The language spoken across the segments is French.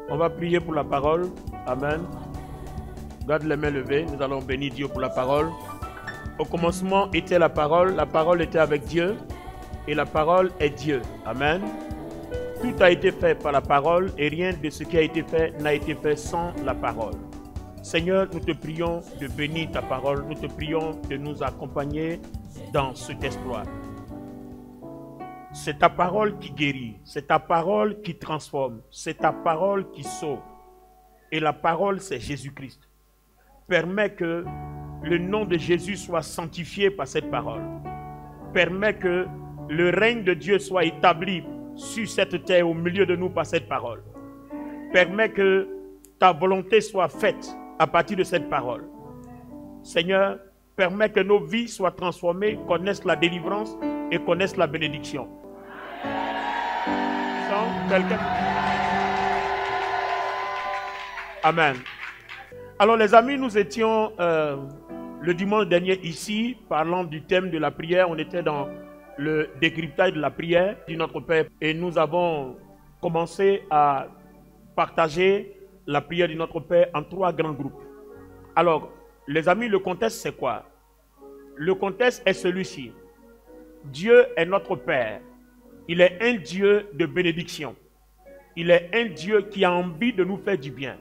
On va prier pour la parole. Amen. Garde les mains levées. Nous allons bénir Dieu pour la parole. Au commencement était la parole était avec Dieu et la parole est Dieu. Amen. Tout a été fait par la parole et rien de ce qui a été fait n'a été fait sans la parole. Seigneur, nous te prions de bénir ta parole. Nous te prions de nous accompagner dans cet exploit. C'est ta parole qui guérit, c'est ta parole qui transforme, c'est ta parole qui sauve. Et la parole, c'est Jésus-Christ. Permets que le nom de Jésus soit sanctifié par cette parole. Permets que le règne de Dieu soit établi sur cette terre au milieu de nous par cette parole. Permets que ta volonté soit faite à partir de cette parole. Seigneur, permets que nos vies soient transformées, connaissent la délivrance et connaissent la bénédiction. Amen. Alors les amis, nous étions le dimanche dernier ici, parlant du thème de la prière. On était dans le décryptage de la prière de notre Père. Et nous avons commencé à partager la prière de notre Père en 3 grands groupes. Alors, les amis, le contexte c'est quoi? Le contexte est celui-ci. Dieu est notre Père. Il est un Dieu de bénédiction. Il est un Dieu qui a envie de nous faire du bien.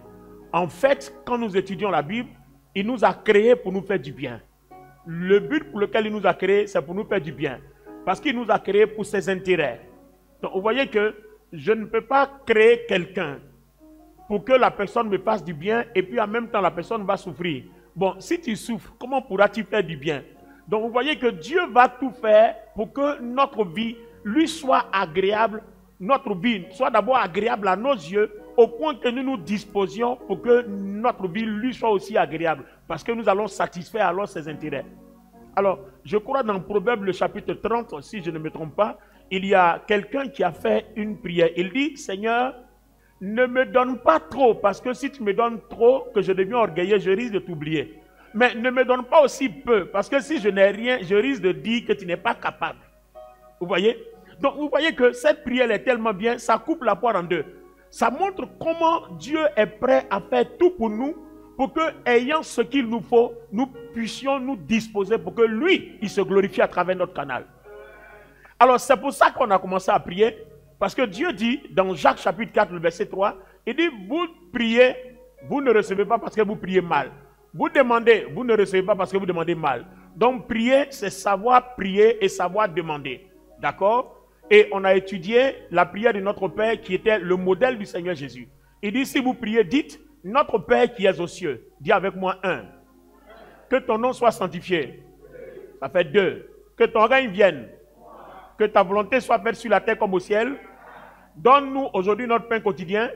En fait, quand nous étudions la Bible, il nous a créés pour nous faire du bien. Le but pour lequel il nous a créés, c'est pour nous faire du bien. Parce qu'il nous a créés pour ses intérêts. Donc, vous voyez que je ne peux pas créer quelqu'un pour que la personne me fasse du bien et puis en même temps la personne va souffrir. Bon, si tu souffres, comment pourras-tu faire du bien? Donc, vous voyez que Dieu va tout faire pour que notre vie lui soit agréable, notre vie soit d'abord agréable à nos yeux, au point que nous nous disposions pour que notre vie lui soit aussi agréable, parce que nous allons satisfaire alors ses intérêts. Alors, je crois dans Proverbe le chapitre 30, si je ne me trompe pas, il y a quelqu'un qui a fait une prière. Il dit, Seigneur, ne me donne pas trop, parce que si tu me donnes trop, que je deviens orgueilleux, je risque de t'oublier. Mais ne me donne pas aussi peu, parce que si je n'ai rien, je risque de dire que tu n'es pas capable. Vous voyez? Donc vous voyez que cette prière est tellement bien, ça coupe la poire en deux. Ça montre comment Dieu est prêt à faire tout pour nous, pour que, ayant ce qu'il nous faut, nous puissions nous disposer pour que lui, il se glorifie à travers notre canal. Alors c'est pour ça qu'on a commencé à prier, parce que Dieu dit, dans Jacques chapitre 4, le verset 3, il dit, vous priez, vous ne recevez pas parce que vous priez mal. Vous demandez, vous ne recevez pas parce que vous demandez mal. Donc prier, c'est savoir prier et savoir demander. D'accord? Et on a étudié la prière de notre Père qui était le modèle du Seigneur Jésus. Il dit, si vous priez, dites, notre Père qui est aux cieux. Dis avec moi 1. Que ton nom soit sanctifié. Ça fait 2. Que ton règne vienne. Que ta volonté soit faite sur la terre comme au ciel. Donne-nous aujourd'hui notre pain quotidien.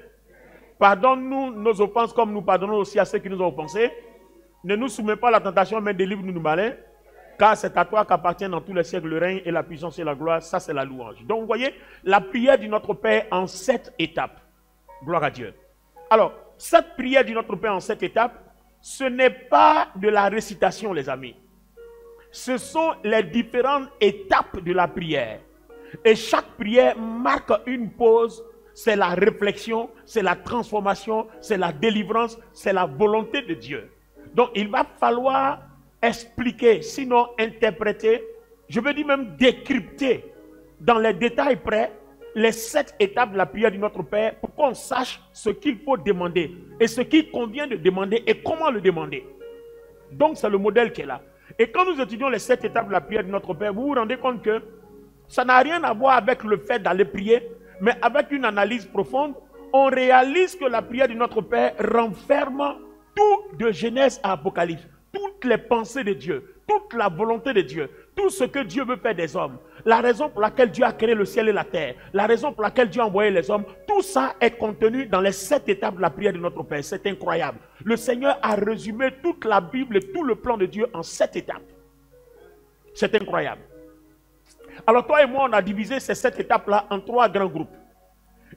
Pardonne-nous nos offenses comme nous pardonnons aussi à ceux qui nous ont offensés. Ne nous soumets pas à la tentation, mais délivre-nous du malin. Car c'est à toi qu'appartiennent dans tous les siècles le règne et la puissance et la gloire. Ça, c'est la louange. Donc, vous voyez, la prière de notre Père en 7 étapes. Gloire à Dieu. Alors, cette prière de notre Père en 7 étapes, ce n'est pas de la récitation, les amis. Ce sont les différentes étapes de la prière. Et chaque prière marque une pause. C'est la réflexion, c'est la transformation, c'est la délivrance, c'est la volonté de Dieu. Donc, il va falloir expliquer, sinon interpréter, je veux dire même décrypter dans les détails près les 7 étapes de la prière de notre Père pour qu'on sache ce qu'il faut demander et ce qu'il convient de demander et comment le demander. Donc c'est le modèle qui est là. Et quand nous étudions les 7 étapes de la prière de notre Père, vous vous rendez compte que ça n'a rien à voir avec le fait d'aller prier, mais avec une analyse profonde, on réalise que la prière de notre Père renferme tout de Genèse à Apocalypse. Toutes les pensées de Dieu, toute la volonté de Dieu, tout ce que Dieu veut faire des hommes, la raison pour laquelle Dieu a créé le ciel et la terre, la raison pour laquelle Dieu a envoyé les hommes, tout ça est contenu dans les 7 étapes de la prière de notre Père. C'est incroyable. Le Seigneur a résumé toute la Bible et tout le plan de Dieu en 7 étapes. C'est incroyable. Alors toi et moi, on a divisé ces 7 étapes-là en 3 grands groupes.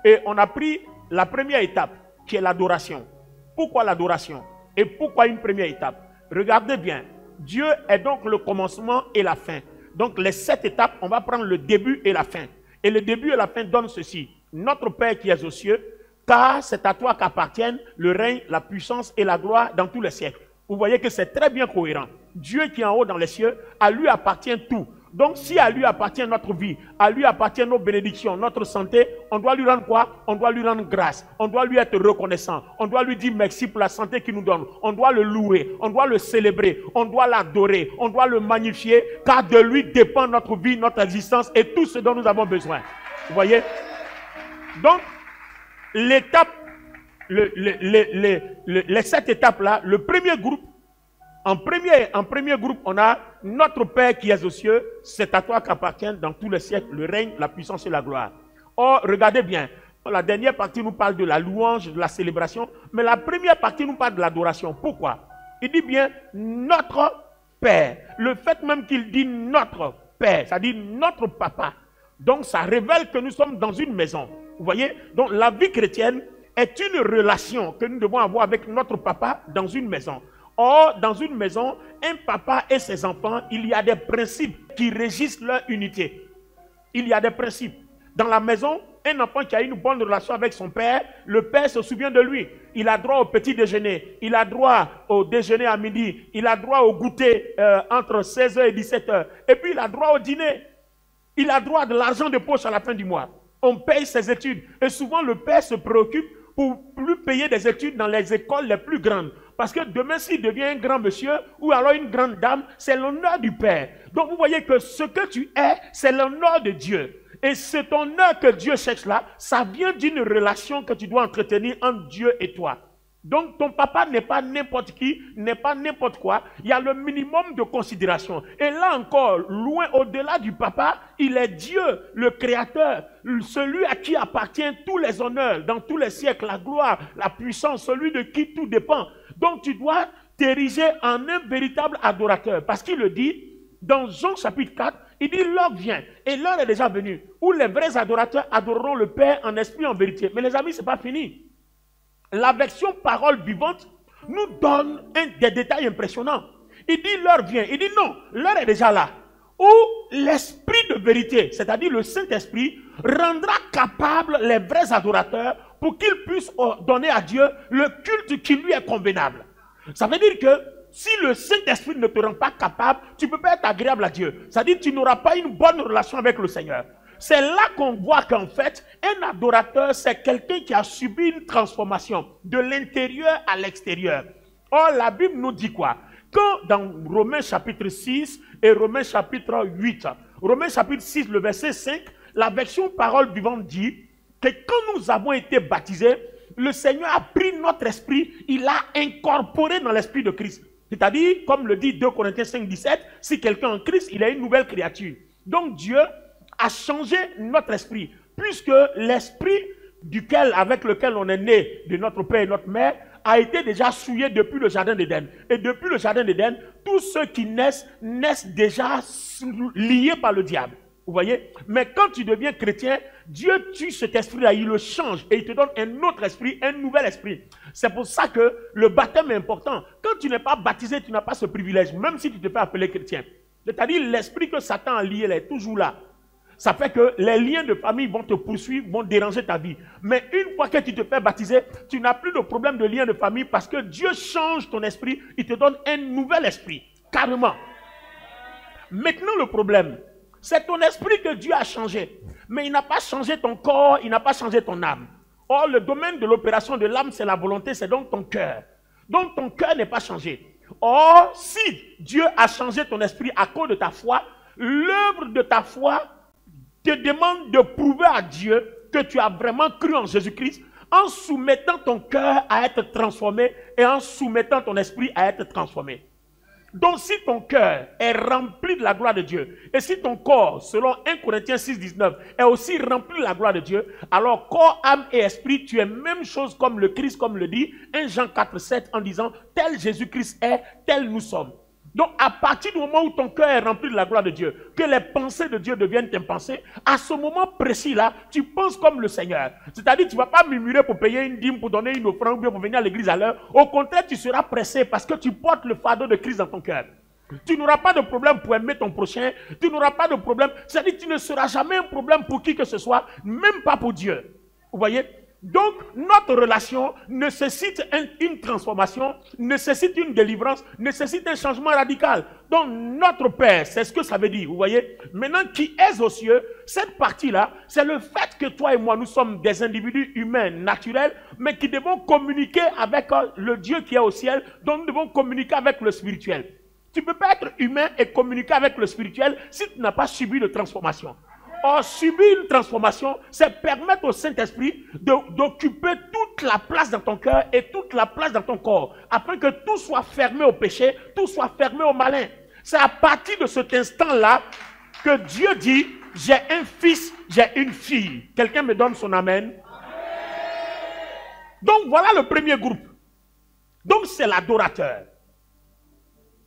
Et on a pris la première étape, qui est l'adoration. Pourquoi l'adoration? Et pourquoi une première étape? Regardez bien, Dieu est donc le commencement et la fin. Donc les 7 étapes, on va prendre le début et la fin. Et le début et la fin donnent ceci. Notre Père qui est aux cieux, car c'est à toi qu'appartiennent le règne, la puissance et la gloire dans tous les siècles. Vous voyez que c'est très bien cohérent. Dieu qui est en haut dans les cieux, à lui appartient tout. Donc si à lui appartient notre vie, à lui appartient nos bénédictions, notre santé, on doit lui rendre quoi? On doit lui rendre grâce. On doit lui être reconnaissant. On doit lui dire merci pour la santé qu'il nous donne. On doit le louer. On doit le célébrer. On doit l'adorer. On doit le magnifier, car de lui dépend notre vie, notre existence et tout ce dont nous avons besoin. Vous voyez? Donc, l'étape, les 7 étapes-là, le premier groupe, en premier groupe, on a notre Père qui est aux cieux, c'est à toi qu'appartient dans tous les siècles le règne, la puissance et la gloire. Or, regardez bien, la dernière partie nous parle de la louange, de la célébration, mais la première partie nous parle de l'adoration. Pourquoi? Il dit bien notre Père. Le fait même qu'il dit notre Père, c'est-à-dire notre Papa. Donc, ça révèle que nous sommes dans une maison. Vous voyez? Donc, la vie chrétienne est une relation que nous devons avoir avec notre Papa dans une maison. Or, dans une maison, un papa et ses enfants, il y a des principes qui régissent leur unité. Il y a des principes. Dans la maison, un enfant qui a une bonne relation avec son père, le père se souvient de lui. Il a droit au petit déjeuner, il a droit au déjeuner à midi, il a droit au goûter entre 16h et 17h. Et puis, il a droit au dîner. Il a droit de l'argent de poche à la fin du mois. On paye ses études. Et souvent, le père se préoccupe pour lui payer des études dans les écoles les plus grandes. Parce que demain, s'il devient un grand monsieur ou alors une grande dame, c'est l'honneur du Père. Donc, vous voyez que ce que tu es, c'est l'honneur de Dieu. Et cet honneur que Dieu cherche là, ça vient d'une relation que tu dois entretenir entre Dieu et toi. Donc, ton papa n'est pas n'importe qui, n'est pas n'importe quoi. Il y a le minimum de considération. Et là encore, loin au-delà du papa, il est Dieu, le Créateur, celui à qui appartient tous les honneurs, dans tous les siècles, la gloire, la puissance, celui de qui tout dépend. Donc, tu dois t'ériger en un véritable adorateur. Parce qu'il le dit, dans Jean chapitre 4, il dit, l'heure vient, et l'heure est déjà venue, où les vrais adorateurs adoreront le Père en esprit et en vérité. Mais les amis, ce n'est pas fini. La version parole vivante nous donne des détails impressionnants. Il dit l'heure vient. Il dit non, l'heure est déjà là. Où l'esprit de vérité, c'est-à-dire le Saint-Esprit, rendra capable les vrais adorateurs pour qu'ils puissent donner à Dieu le culte qui lui est convenable. Ça veut dire que si le Saint-Esprit ne te rend pas capable, tu ne peux pas être agréable à Dieu. C'est-à-dire que tu n'auras pas une bonne relation avec le Seigneur. C'est là qu'on voit qu'en fait, un adorateur, c'est quelqu'un qui a subi une transformation de l'intérieur à l'extérieur. Or, la Bible nous dit quoi? Quand dans Romains chapitre 6 et Romains chapitre 8, Romains chapitre 6, le verset 5, la version parole vivante dit que quand nous avons été baptisés, le Seigneur a pris notre esprit, il l'a incorporé dans l'esprit de Christ. C'est-à-dire, comme le dit 2 Corinthiens 5, 17, si quelqu'un est en Christ, il est une nouvelle créature. Donc Dieu a changé notre esprit, puisque l'esprit avec lequel on est né, de notre père et notre mère, a été déjà souillé depuis le jardin d'Éden. Et depuis le jardin d'Éden, tous ceux qui naissent déjà liés par le diable. Vous voyez? Mais quand tu deviens chrétien, Dieu tue cet esprit-là, il le change et il te donne un autre esprit, un nouvel esprit. C'est pour ça que le baptême est important. Quand tu n'es pas baptisé, tu n'as pas ce privilège, même si tu te fais appeler chrétien. C'est-à-dire l'esprit que Satan a lié, il est toujours là. Ça fait que les liens de famille vont te poursuivre, vont déranger ta vie. Mais une fois que tu te fais baptiser, tu n'as plus de problème de lien de famille parce que Dieu change ton esprit, il te donne un nouvel esprit, carrément. Maintenant le problème, c'est ton esprit que Dieu a changé. Mais il n'a pas changé ton corps, il n'a pas changé ton âme. Or, le domaine de l'opération de l'âme, c'est la volonté, c'est donc ton cœur. Donc ton cœur n'est pas changé. Or, si Dieu a changé ton esprit à cause de ta foi, l'œuvre de ta foi te demande de prouver à Dieu que tu as vraiment cru en Jésus-Christ en soumettant ton cœur à être transformé et en soumettant ton esprit à être transformé. Donc si ton cœur est rempli de la gloire de Dieu et si ton corps, selon 1 Corinthiens 6, 19, est aussi rempli de la gloire de Dieu, alors corps, âme et esprit, tu es même chose comme le Christ, comme le dit 1 Jean 4, 7 en disant tel Jésus-Christ est, tel nous sommes. Donc, à partir du moment où ton cœur est rempli de la gloire de Dieu, que les pensées de Dieu deviennent tes pensées, à ce moment précis-là, tu penses comme le Seigneur. C'est-à-dire, tu ne vas pas murmurer pour payer une dîme, pour donner une offrande, ou bien pour venir à l'église à l'heure. Au contraire, tu seras pressé parce que tu portes le fardeau de Christ dans ton cœur. Tu n'auras pas de problème pour aimer ton prochain. Tu n'auras pas de problème. C'est-à-dire, tu ne seras jamais un problème pour qui que ce soit, même pas pour Dieu. Vous voyez? Donc, notre relation nécessite une transformation, nécessite une délivrance, nécessite un changement radical. Donc, notre Père, c'est ce que ça veut dire, vous voyez. Maintenant, qui est aux cieux, cette partie-là, c'est le fait que toi et moi, nous sommes des individus humains, naturels, mais qui devons communiquer avec le Dieu qui est au ciel, donc nous devons communiquer avec le spirituel. Tu ne peux pas être humain et communiquer avec le spirituel si tu n'as pas subi de transformation. Or, subir une transformation, c'est permettre au Saint-Esprit d'occuper toute la place dans ton cœur et toute la place dans ton corps, afin que tout soit fermé au péché, tout soit fermé au malin. C'est à partir de cet instant-là que Dieu dit, j'ai un fils, j'ai une fille. Quelqu'un me donne son amen? Donc, voilà le premier groupe. Donc, c'est l'adorateur.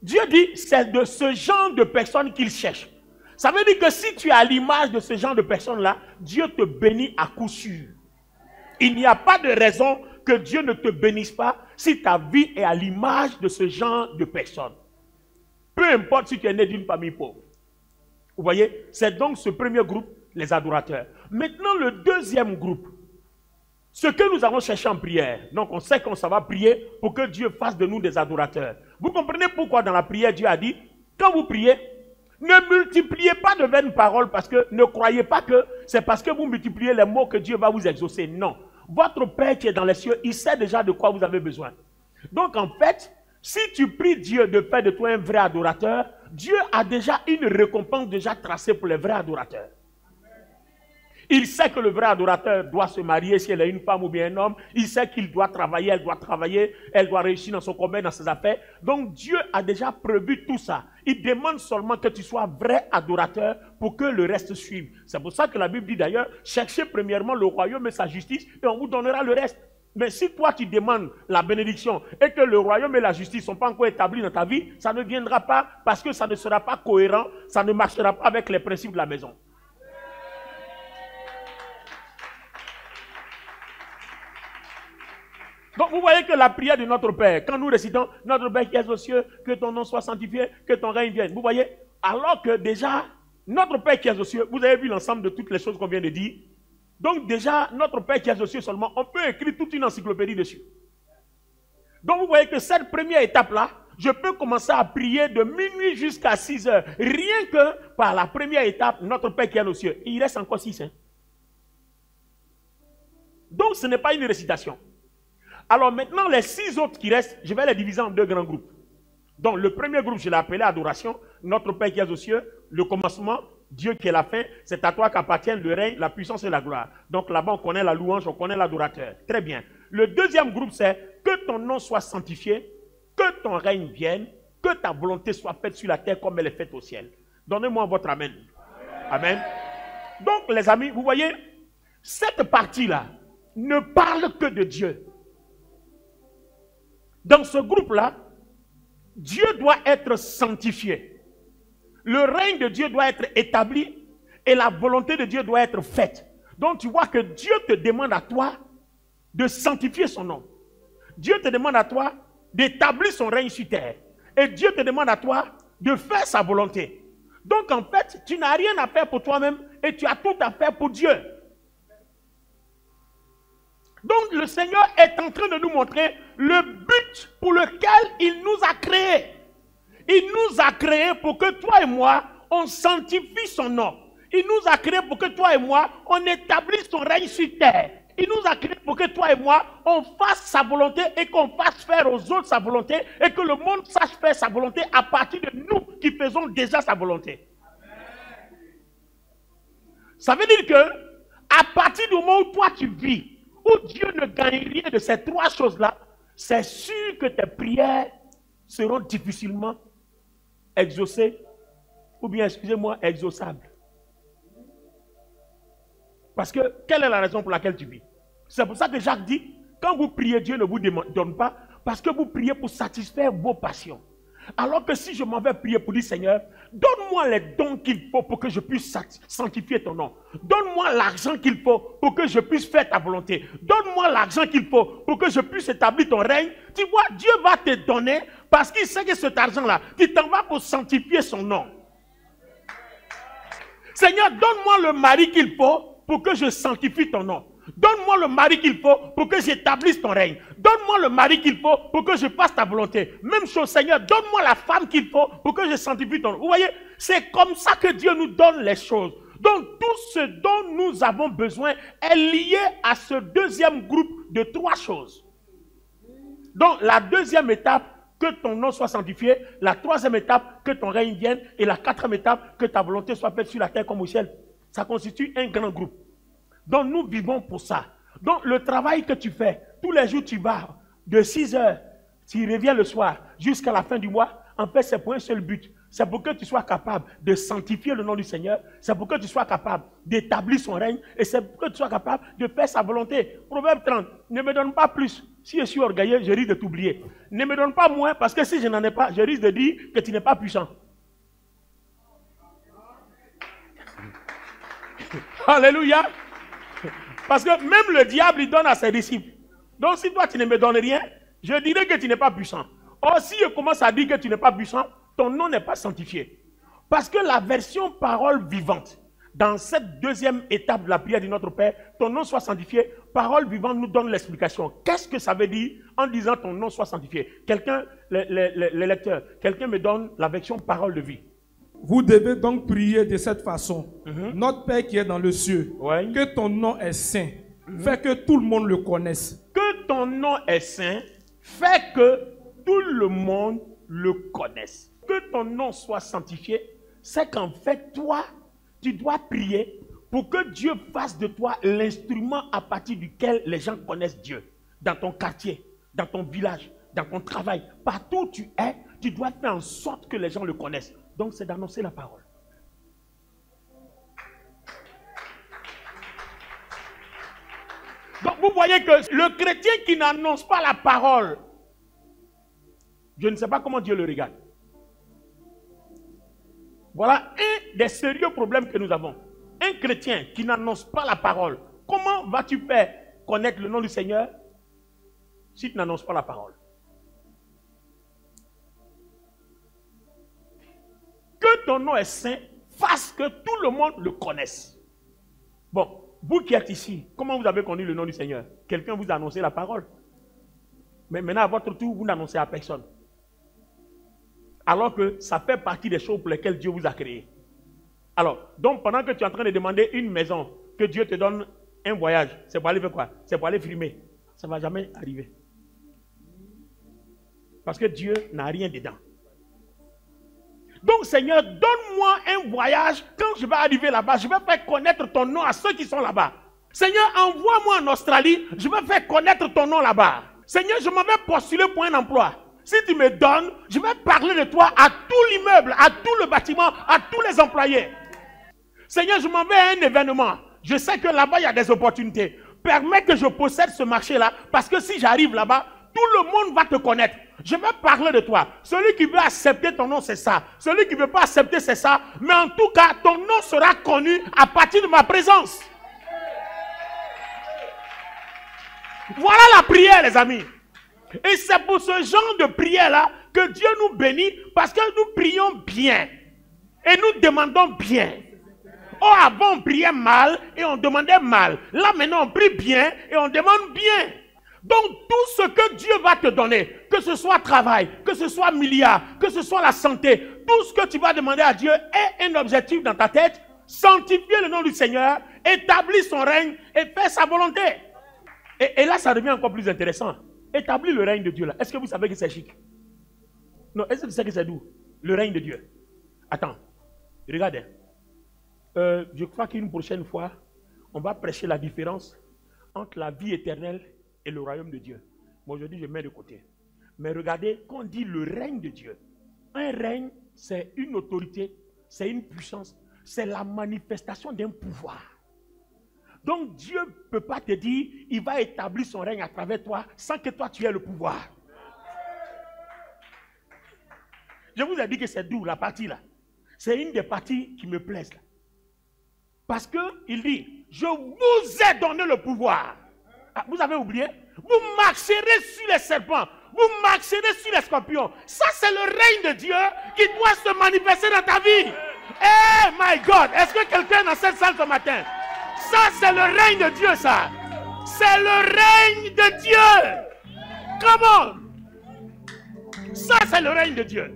Dieu dit, c'est de ce genre de personnes qu'il cherche. Ça veut dire que si tu es à l'image de ce genre de personnes-là, Dieu te bénit à coup sûr. Il n'y a pas de raison que Dieu ne te bénisse pas si ta vie est à l'image de ce genre de personnes. Peu importe si tu es né d'une famille pauvre. Vous voyez, c'est donc ce premier groupe, les adorateurs. Maintenant, le deuxième groupe, ce que nous allons chercher en prière. Donc, on sait qu'on va prier pour que Dieu fasse de nous des adorateurs. Vous comprenez pourquoi dans la prière, Dieu a dit, quand vous priez, ne multipliez pas de vaines paroles parce que ne croyez pas que c'est parce que vous multipliez les mots que Dieu va vous exaucer. Non. Votre Père qui est dans les cieux, il sait déjà de quoi vous avez besoin. Donc en fait, si tu pries Dieu de faire de toi un vrai adorateur, Dieu a déjà une récompense déjà tracée pour les vrais adorateurs. Il sait que le vrai adorateur doit se marier si elle est une femme ou bien un homme. Il sait qu'il doit travailler, elle doit réussir dans son commerce, dans ses affaires. Donc Dieu a déjà prévu tout ça. Il demande seulement que tu sois vrai adorateur pour que le reste suive. C'est pour ça que la Bible dit d'ailleurs, cherchez premièrement le royaume et sa justice et on vous donnera le reste. Mais si toi tu demandes la bénédiction et que le royaume et la justice ne sont pas encore établis dans ta vie, ça ne viendra pas parce que ça ne sera pas cohérent, ça ne marchera pas avec les principes de la maison. Donc vous voyez que la prière de notre Père, quand nous récitons notre Père qui est aux cieux, que ton nom soit sanctifié, que ton règne vienne. Vous voyez, alors que déjà, notre Père qui est aux cieux, vous avez vu l'ensemble de toutes les choses qu'on vient de dire. Donc déjà, notre Père qui est aux cieux seulement, on peut écrire toute une encyclopédie dessus. Donc vous voyez que cette première étape-là, je peux commencer à prier de minuit jusqu'à 6 heures. Rien que par la première étape, notre Père qui est aux cieux. Il reste encore 6. Hein? Donc ce n'est pas une récitation. Alors maintenant, les 6 autres qui restent, je vais les diviser en 2 grands groupes. Donc le premier groupe, je l'ai appelé adoration. Notre Père qui est aux cieux, le commencement, Dieu qui est la fin, c'est à toi qu'appartiennent le règne, la puissance et la gloire. Donc là-bas, on connaît la louange, on connaît l'adorateur. Très bien. Le deuxième groupe, c'est que ton nom soit sanctifié, que ton règne vienne, que ta volonté soit faite sur la terre comme elle est faite au ciel. Donnez-moi votre amen. Amen. Donc les amis, vous voyez, cette partie-là ne parle que de Dieu. Dans ce groupe-là, Dieu doit être sanctifié. Le règne de Dieu doit être établi et la volonté de Dieu doit être faite. Donc tu vois que Dieu te demande à toi de sanctifier son nom. Dieu te demande à toi d'établir son règne sur terre. Et Dieu te demande à toi de faire sa volonté. Donc en fait, tu n'as rien à faire pour toi-même et tu as tout à faire pour Dieu. Donc le Seigneur est en train de nous montrer le but pour lequel il nous a créés. Il nous a créés pour que toi et moi, on sanctifie son nom. Il nous a créés pour que toi et moi, on établisse son règne sur terre. Il nous a créés pour que toi et moi, on fasse sa volonté et qu'on fasse faire aux autres sa volonté et que le monde sache faire sa volonté à partir de nous qui faisons déjà sa volonté. Ça veut dire que à partir du moment où toi tu vis, où Dieu ne gagne rien de ces 3 choses-là, c'est sûr que tes prières seront difficilement exaucées, ou bien, excusez-moi, exauçables. Parce que, quelle est la raison pour laquelle tu vis? C'est pour ça que Jacques dit, quand vous priez, Dieu ne vous donne pas, parce que vous priez pour satisfaire vos passions. Alors que si je m'en vais prier pour dire, Seigneur, donne-moi les dons qu'il faut pour que je puisse sanctifier ton nom. Donne-moi l'argent qu'il faut pour que je puisse faire ta volonté. Donne-moi l'argent qu'il faut pour que je puisse établir ton règne. Tu vois, Dieu va te donner parce qu'il sait que cet argent-là, tu t'en vas pour sanctifier son nom. Seigneur, donne-moi le mari qu'il faut pour que je sanctifie ton nom. Donne-moi le mari qu'il faut pour que j'établisse ton règne. Donne-moi le mari qu'il faut pour que je fasse ta volonté. Même chose, Seigneur, donne-moi la femme qu'il faut pour que je sanctifie ton nom. Vous voyez, c'est comme ça que Dieu nous donne les choses. Donc, tout ce dont nous avons besoin est lié à ce deuxième groupe de 3 choses. Donc, la deuxième étape, que ton nom soit sanctifié. La troisième étape, que ton règne vienne. Et la quatrième étape, que ta volonté soit faite sur la terre comme au ciel. Ça constitue un grand groupe. Donc, nous vivons pour ça. Donc, le travail que tu fais, tous les jours, tu vas de 6 heures, tu reviens le soir, jusqu'à la fin du mois. En fait, c'est pour un seul but. C'est pour que tu sois capable de sanctifier le nom du Seigneur. C'est pour que tu sois capable d'établir son règne. Et c'est pour que tu sois capable de faire sa volonté. Proverbe 30, ne me donne pas plus. Si je suis orgueilleux, je risque de t'oublier. Ne me donne pas moins, parce que si je n'en ai pas, je risque de dire que tu n'es pas puissant. Alléluia. Parce que même le diable, il donne à ses disciples. Donc si toi, tu ne me donnes rien, je dirais que tu n'es pas puissant. Or, si je commence à dire que tu n'es pas puissant, ton nom n'est pas sanctifié. Parce que la version parole vivante, dans cette deuxième étape de la prière de notre Père, ton nom soit sanctifié, parole vivante nous donne l'explication. Qu'est-ce que ça veut dire en disant ton nom soit sanctifié? Quelqu'un, le lecteur, quelqu'un me donne la version parole de vie. Vous devez donc prier de cette façon. Notre Père qui est dans le cieux, que ton nom est saint, fais que tout le monde le connaisse. Que ton nom est saint, fais que tout le monde le connaisse. Que ton nom soit sanctifié, c'est qu'en fait, toi, tu dois prier pour que Dieu fasse de toi l'instrument à partir duquel les gens connaissent Dieu. Dans ton quartier, dans ton village, dans ton travail, partout où tu es, tu dois faire en sorte que les gens le connaissent. Donc, c'est d'annoncer la parole. Donc, vous voyez que le chrétien qui n'annonce pas la parole, je ne sais pas comment Dieu le regarde. Voilà un des sérieux problèmes que nous avons. Un chrétien qui n'annonce pas la parole, comment vas-tu faire connaître le nom du Seigneur si tu n'annonces pas la parole? Que ton nom est saint, fasse que tout le monde le connaisse. Bon, vous qui êtes ici, comment vous avez connu le nom du Seigneur? Quelqu'un vous a annoncé la parole. Mais maintenant, à votre tour, vous n'annoncez à personne. Alors que ça fait partie des choses pour lesquelles Dieu vous a créé. Alors, donc pendant que tu es en train de demander une maison, que Dieu te donne un voyage, c'est pour aller faire quoi? C'est pour aller frimer. Ça ne va jamais arriver. Parce que Dieu n'a rien dedans. Donc Seigneur, donne-moi un voyage. Quand je vais arriver là-bas, je vais faire connaître ton nom à ceux qui sont là-bas. Seigneur, envoie-moi en Australie, je vais faire connaître ton nom là-bas. Seigneur, je m'en vais postuler pour un emploi. Si tu me donnes, je vais parler de toi à tout l'immeuble, à tout le bâtiment, à tous les employés. Seigneur, je m'en vais à un événement. Je sais que là-bas, il y a des opportunités. Permets que je possède ce marché-là, parce que si j'arrive là-bas, tout le monde va te connaître. Je vais parler de toi. Celui qui veut accepter ton nom, c'est ça. Celui qui ne veut pas accepter, c'est ça. Mais en tout cas, ton nom sera connu à partir de ma présence. Voilà la prière, les amis. Et c'est pour ce genre de prière-là que Dieu nous bénit, parce que nous prions bien. Et nous demandons bien. Oh, avant, on priait mal et on demandait mal. Là, maintenant, on prie bien et on demande bien. Donc, tout ce que Dieu va te donner, que ce soit travail, que ce soit milliard, que ce soit la santé, tout ce que tu vas demander à Dieu est un objectif dans ta tête. Sanctifier le nom du Seigneur, établir son règne et faire sa volonté. Et là, ça devient encore plus intéressant. Établir le règne de Dieu là. Est-ce que vous savez que c'est chic? Non, est-ce que tu sais que c'est d'où? Le règne de Dieu. Attends, regardez. Je crois qu'une prochaine fois, on va prêcher la différence entre la vie éternelle et le royaume de Dieu. Moi, aujourd'hui, je mets de côté. Mais regardez, quand on dit le règne de Dieu, un règne, c'est une autorité, c'est une puissance, c'est la manifestation d'un pouvoir. Donc, Dieu ne peut pas te dire, il va établir son règne à travers toi, sans que toi, tu aies le pouvoir. Je vous ai dit que c'est d'où la partie là. C'est une des parties qui me plaisent là. Parce qu'il dit, je vous ai donné le pouvoir. Ah, vous avez oublié? Vous marcherez sur les serpents. Vous marcherez sur les scorpions. Ça, c'est le règne de Dieu qui doit se manifester dans ta vie. Eh, my God, est-ce que quelqu'un dans cette salle ce matin? Ça, c'est le règne de Dieu, ça. C'est le règne de Dieu. Comment? Ça, c'est le règne de Dieu.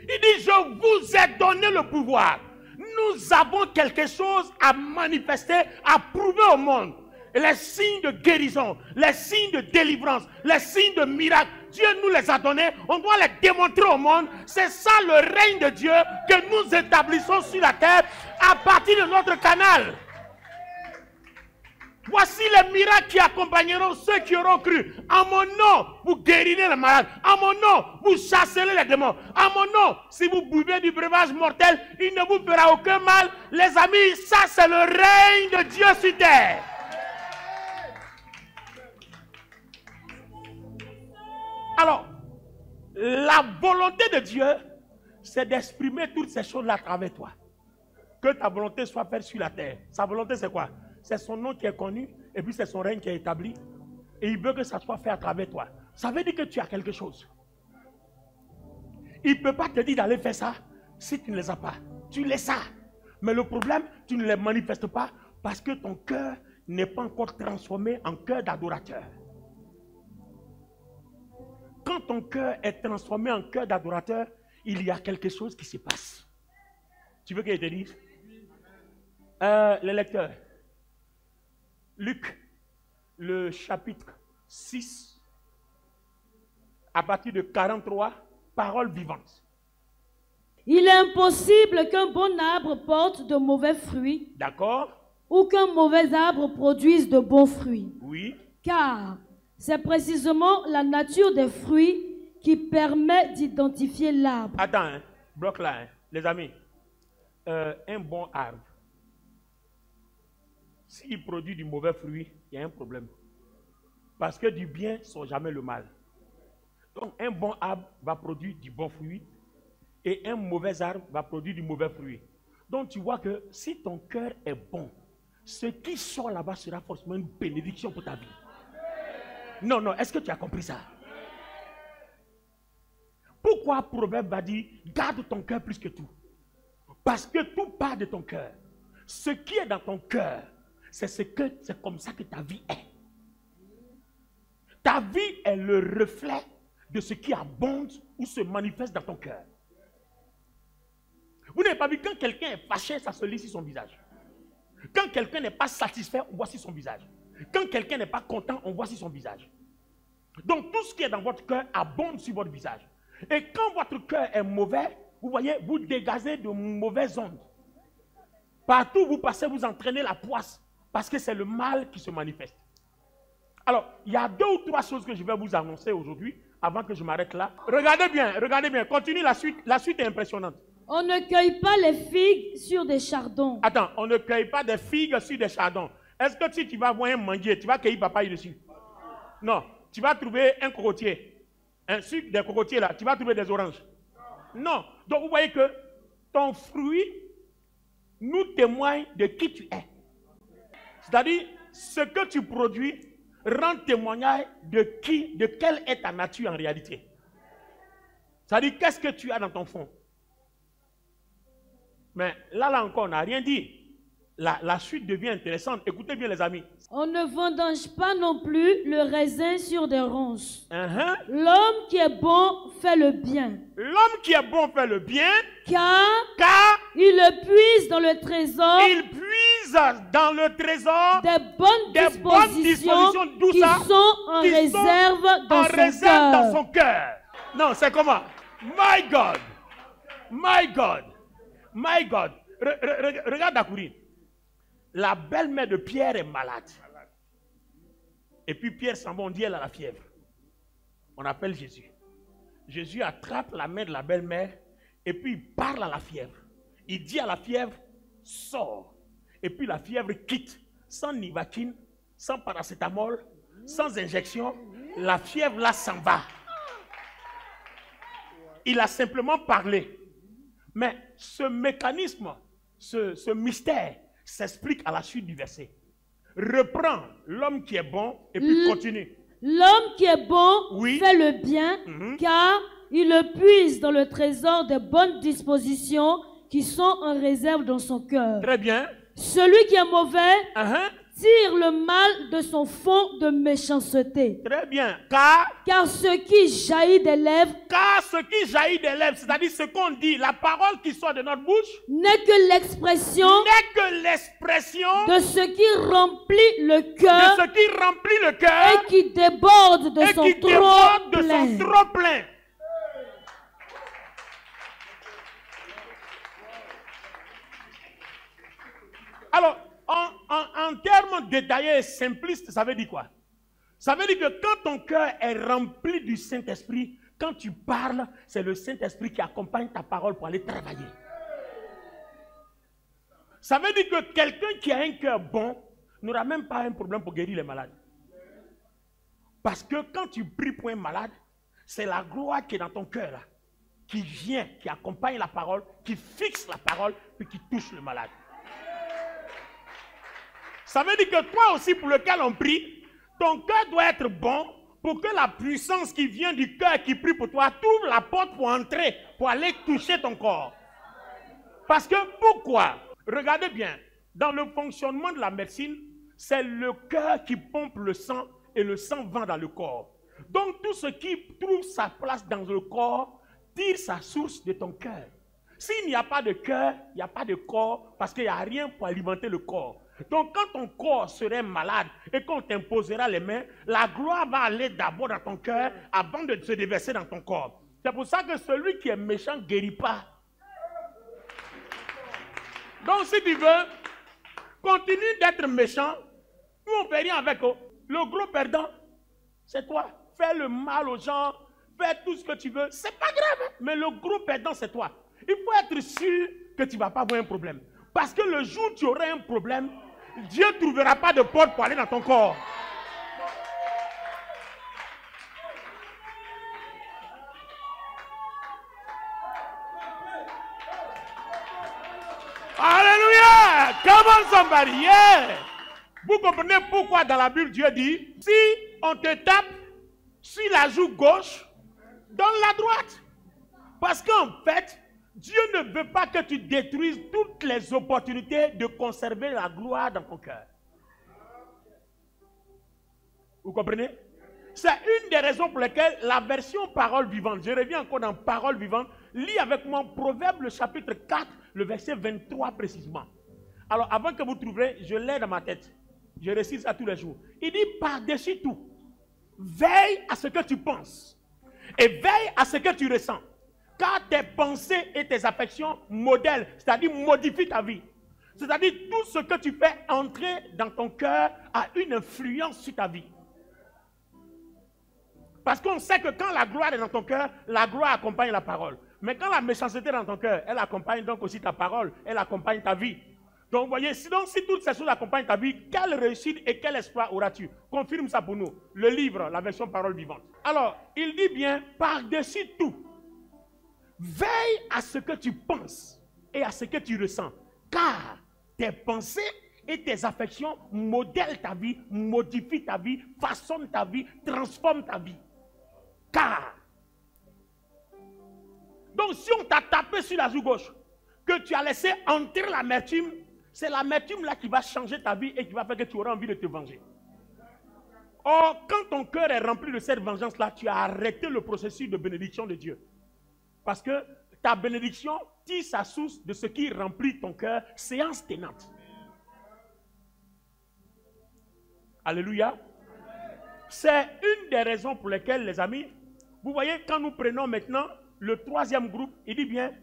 Il dit, je vous ai donné le pouvoir. Nous avons quelque chose à manifester, à prouver au monde. Les signes de guérison, les signes de délivrance, les signes de miracle, Dieu nous les a donnés. On doit les démontrer au monde. C'est ça le règne de Dieu que nous établissons sur la terre à partir de notre canal. Voici les miracles qui accompagneront ceux qui auront cru. En mon nom, vous guérirez les malades. En mon nom, vous chasserez les démons. En mon nom, si vous buvez du breuvage mortel, il ne vous fera aucun mal. Les amis, ça c'est le règne de Dieu sur terre. Alors, la volonté de Dieu, c'est d'exprimer toutes ces choses-là à travers toi. Que ta volonté soit faite sur la terre. Sa volonté, c'est quoi? C'est son nom qui est connu, et puis c'est son règne qui est établi. Et il veut que ça soit fait à travers toi. Ça veut dire que tu as quelque chose. Il ne peut pas te dire d'aller faire ça si tu ne les as pas. Tu les as. Mais le problème, tu ne les manifestes pas parce que ton cœur n'est pas encore transformé en cœur d'adorateur. Quand ton cœur est transformé en cœur d'adorateur, il y a quelque chose qui se passe. Tu veux que je te dise? Les lecteurs. Luc, le chapitre 6, à partir de 43, paroles vivantes. Il est impossible qu'un bon arbre porte de mauvais fruits. D'accord. Ou qu'un mauvais arbre produise de bons fruits. Oui. Car c'est précisément la nature des fruits qui permet d'identifier l'arbre. Attends, hein, bloque là, hein, les amis. Un bon arbre, s'il produit du mauvais fruit, il y a un problème. Parce que du bien ne sort jamais le mal. Donc un bon arbre va produire du bon fruit et un mauvais arbre va produire du mauvais fruit. Donc tu vois que si ton cœur est bon, ce qui sort là-bas sera forcément une bénédiction pour ta vie. Non, non, est-ce que tu as compris ça? Pourquoi Proverbe va dire, garde ton cœur plus que tout? Parce que tout part de ton cœur. Ce qui est dans ton cœur, c'est comme ça que ta vie est. Ta vie est le reflet de ce qui abonde ou se manifeste dans ton cœur. Vous n'avez pas vu, quand quelqu'un est fâché, ça se lit sur son visage. Quand quelqu'un n'est pas satisfait, on voit sur son visage. Quand quelqu'un n'est pas content, on voit sur son visage. Donc tout ce qui est dans votre cœur abonde sur votre visage. Et quand votre cœur est mauvais, vous voyez, vous dégagez de mauvaises ondes. Partout où vous passez, vous entraînez la poisse. Parce que c'est le mal qui se manifeste. Alors, il y a 2 ou 3 choses que je vais vous annoncer aujourd'hui, avant que je m'arrête là. Regardez bien, continue la suite est impressionnante. On ne cueille pas les figues sur des chardons. Attends, on ne cueille pas des figues sur des chardons. Est-ce que si tu vas voir un manguier, tu vas cueillir papaye dessus? Non, tu vas trouver un cocotier. Un sucre des cocotiers là, tu vas trouver des oranges. Non, donc vous voyez que ton fruit nous témoigne de qui tu es. C'est-à-dire, ce que tu produis rend témoignage de quelle est ta nature en réalité. C'est-à-dire, qu'est-ce que tu as dans ton fond. Mais là encore, on n'a rien dit. La suite devient intéressante. Écoutez bien les amis. On ne vendange pas non plus le raisin sur des ronces. L'homme qui est bon fait le bien. L'homme qui est bon fait le bien. Car il le puise dans le trésor. Il puise dans le trésor des bonnes dispositions qui sont en réserve dans son cœur. Non, c'est comment? My God. My God. My God. Regarde Dakouri. La belle-mère de Pierre est malade. Et puis Pierre s'en va, on dit elle a la fièvre. On appelle Jésus. Jésus attrape la main de la belle-mère et puis il parle à la fièvre. Il dit à la fièvre, sors. Et puis la fièvre quitte, sans nivatine, sans paracétamol, sans injection. La fièvre là s'en va. Il a simplement parlé. Mais ce mécanisme, ce mystère, s'explique à la suite du verset. Reprends l'homme qui est bon et puis continue. L'homme qui est bon fait le bien, car il le puise dans le trésor des bonnes dispositions qui sont en réserve dans son cœur. Très bien. Celui qui est mauvais tire le mal de son fond de méchanceté. Très bien. Car ce qui jaillit des lèvres, c'est-à-dire ce qu'on dit, la parole qui sort de notre bouche, n'est que l'expression de ce qui remplit le cœur, et qui déborde de son trop plein. Alors, en termes détaillés et simplistes, ça veut dire quoi? Ça veut dire que quand ton cœur est rempli du Saint-Esprit, quand tu parles, c'est le Saint-Esprit qui accompagne ta parole pour aller travailler. Ça veut dire que quelqu'un qui a un cœur bon n'aura même pas un problème pour guérir les malades. Parce que quand tu pries pour un malade, c'est la gloire qui est dans ton cœur là, qui vient, qui accompagne la parole, qui fixe la parole, puis qui touche le malade. Ça veut dire que toi aussi, pour lequel on prie, ton cœur doit être bon pour que la puissance qui vient du cœur qui prie pour toi t'ouvre la porte pour entrer, pour aller toucher ton corps. Parce que pourquoi? Regardez bien, dans le fonctionnement de la médecine, c'est le cœur qui pompe le sang et le sang va dans le corps. Donc tout ce qui trouve sa place dans le corps tire sa source de ton cœur. S'il n'y a pas de cœur, il n'y a pas de corps parce qu'il n'y a rien pour alimenter le corps. Donc quand ton corps serait malade et qu'on t'imposera les mains, la gloire va aller d'abord dans ton cœur avant de se déverser dans ton corps. C'est pour ça que celui qui est méchant ne guérit pas. Donc si tu veux, continue d'être méchant, nous on ne fait rien avec eux. Le gros perdant, c'est toi. Fais le mal aux gens, fais tout ce que tu veux, c'est pas grave, mais le gros perdant c'est toi. Il faut être sûr que tu ne vas pas avoir un problème. Parce que le jour où tu auras un problème, Dieu ne trouvera pas de porte pour aller dans ton corps. Alléluia! Come on somebody, yeah! Vous comprenez pourquoi dans la Bible Dieu dit, si on te tape sur la joue gauche, donne la droite. Parce qu'en fait, Dieu ne veut pas que tu détruises toutes les opportunités de conserver la gloire dans ton cœur. Vous comprenez? C'est une des raisons pour lesquelles la version parole vivante, je reviens encore dans parole vivante, lis avec moi Proverbe le chapitre 4, le verset 23 précisément. Alors avant que vous trouviez, je l'ai dans ma tête. Je récite ça tous les jours. Il dit par-dessus tout, veille à ce que tu penses et veille à ce que tu ressens. Car tes pensées et tes affections modèlent, c'est-à-dire modifient ta vie. C'est-à-dire tout ce que tu fais entrer dans ton cœur a une influence sur ta vie. Parce qu'on sait que quand la gloire est dans ton cœur, la gloire accompagne la parole. Mais quand la méchanceté est dans ton cœur, elle accompagne donc aussi ta parole, elle accompagne ta vie. Donc vous voyez, sinon si toutes ces choses accompagnent ta vie, quelle réussite et quel espoir auras-tu? Confirme ça pour nous. Le livre, la version parole vivante. Alors, il dit bien, par-dessus tout, veille à ce que tu penses et à ce que tu ressens. Car tes pensées et tes affections modèlent ta vie, modifient ta vie, façonnent ta vie, transforment ta vie. Car. Donc si on t'a tapé sur la joue gauche, que tu as laissé entrer l'amertume, c'est l'amertume là qui va changer ta vie et qui va faire que tu auras envie de te venger. Or, quand ton cœur est rempli de cette vengeance-là, tu as arrêté le processus de bénédiction de Dieu. Parce que ta bénédiction tire sa source de ce qui remplit ton cœur, séance tenante. Alléluia. C'est une des raisons pour lesquelles, les amis, vous voyez, quand nous prenons maintenant le troisième groupe, il dit bien,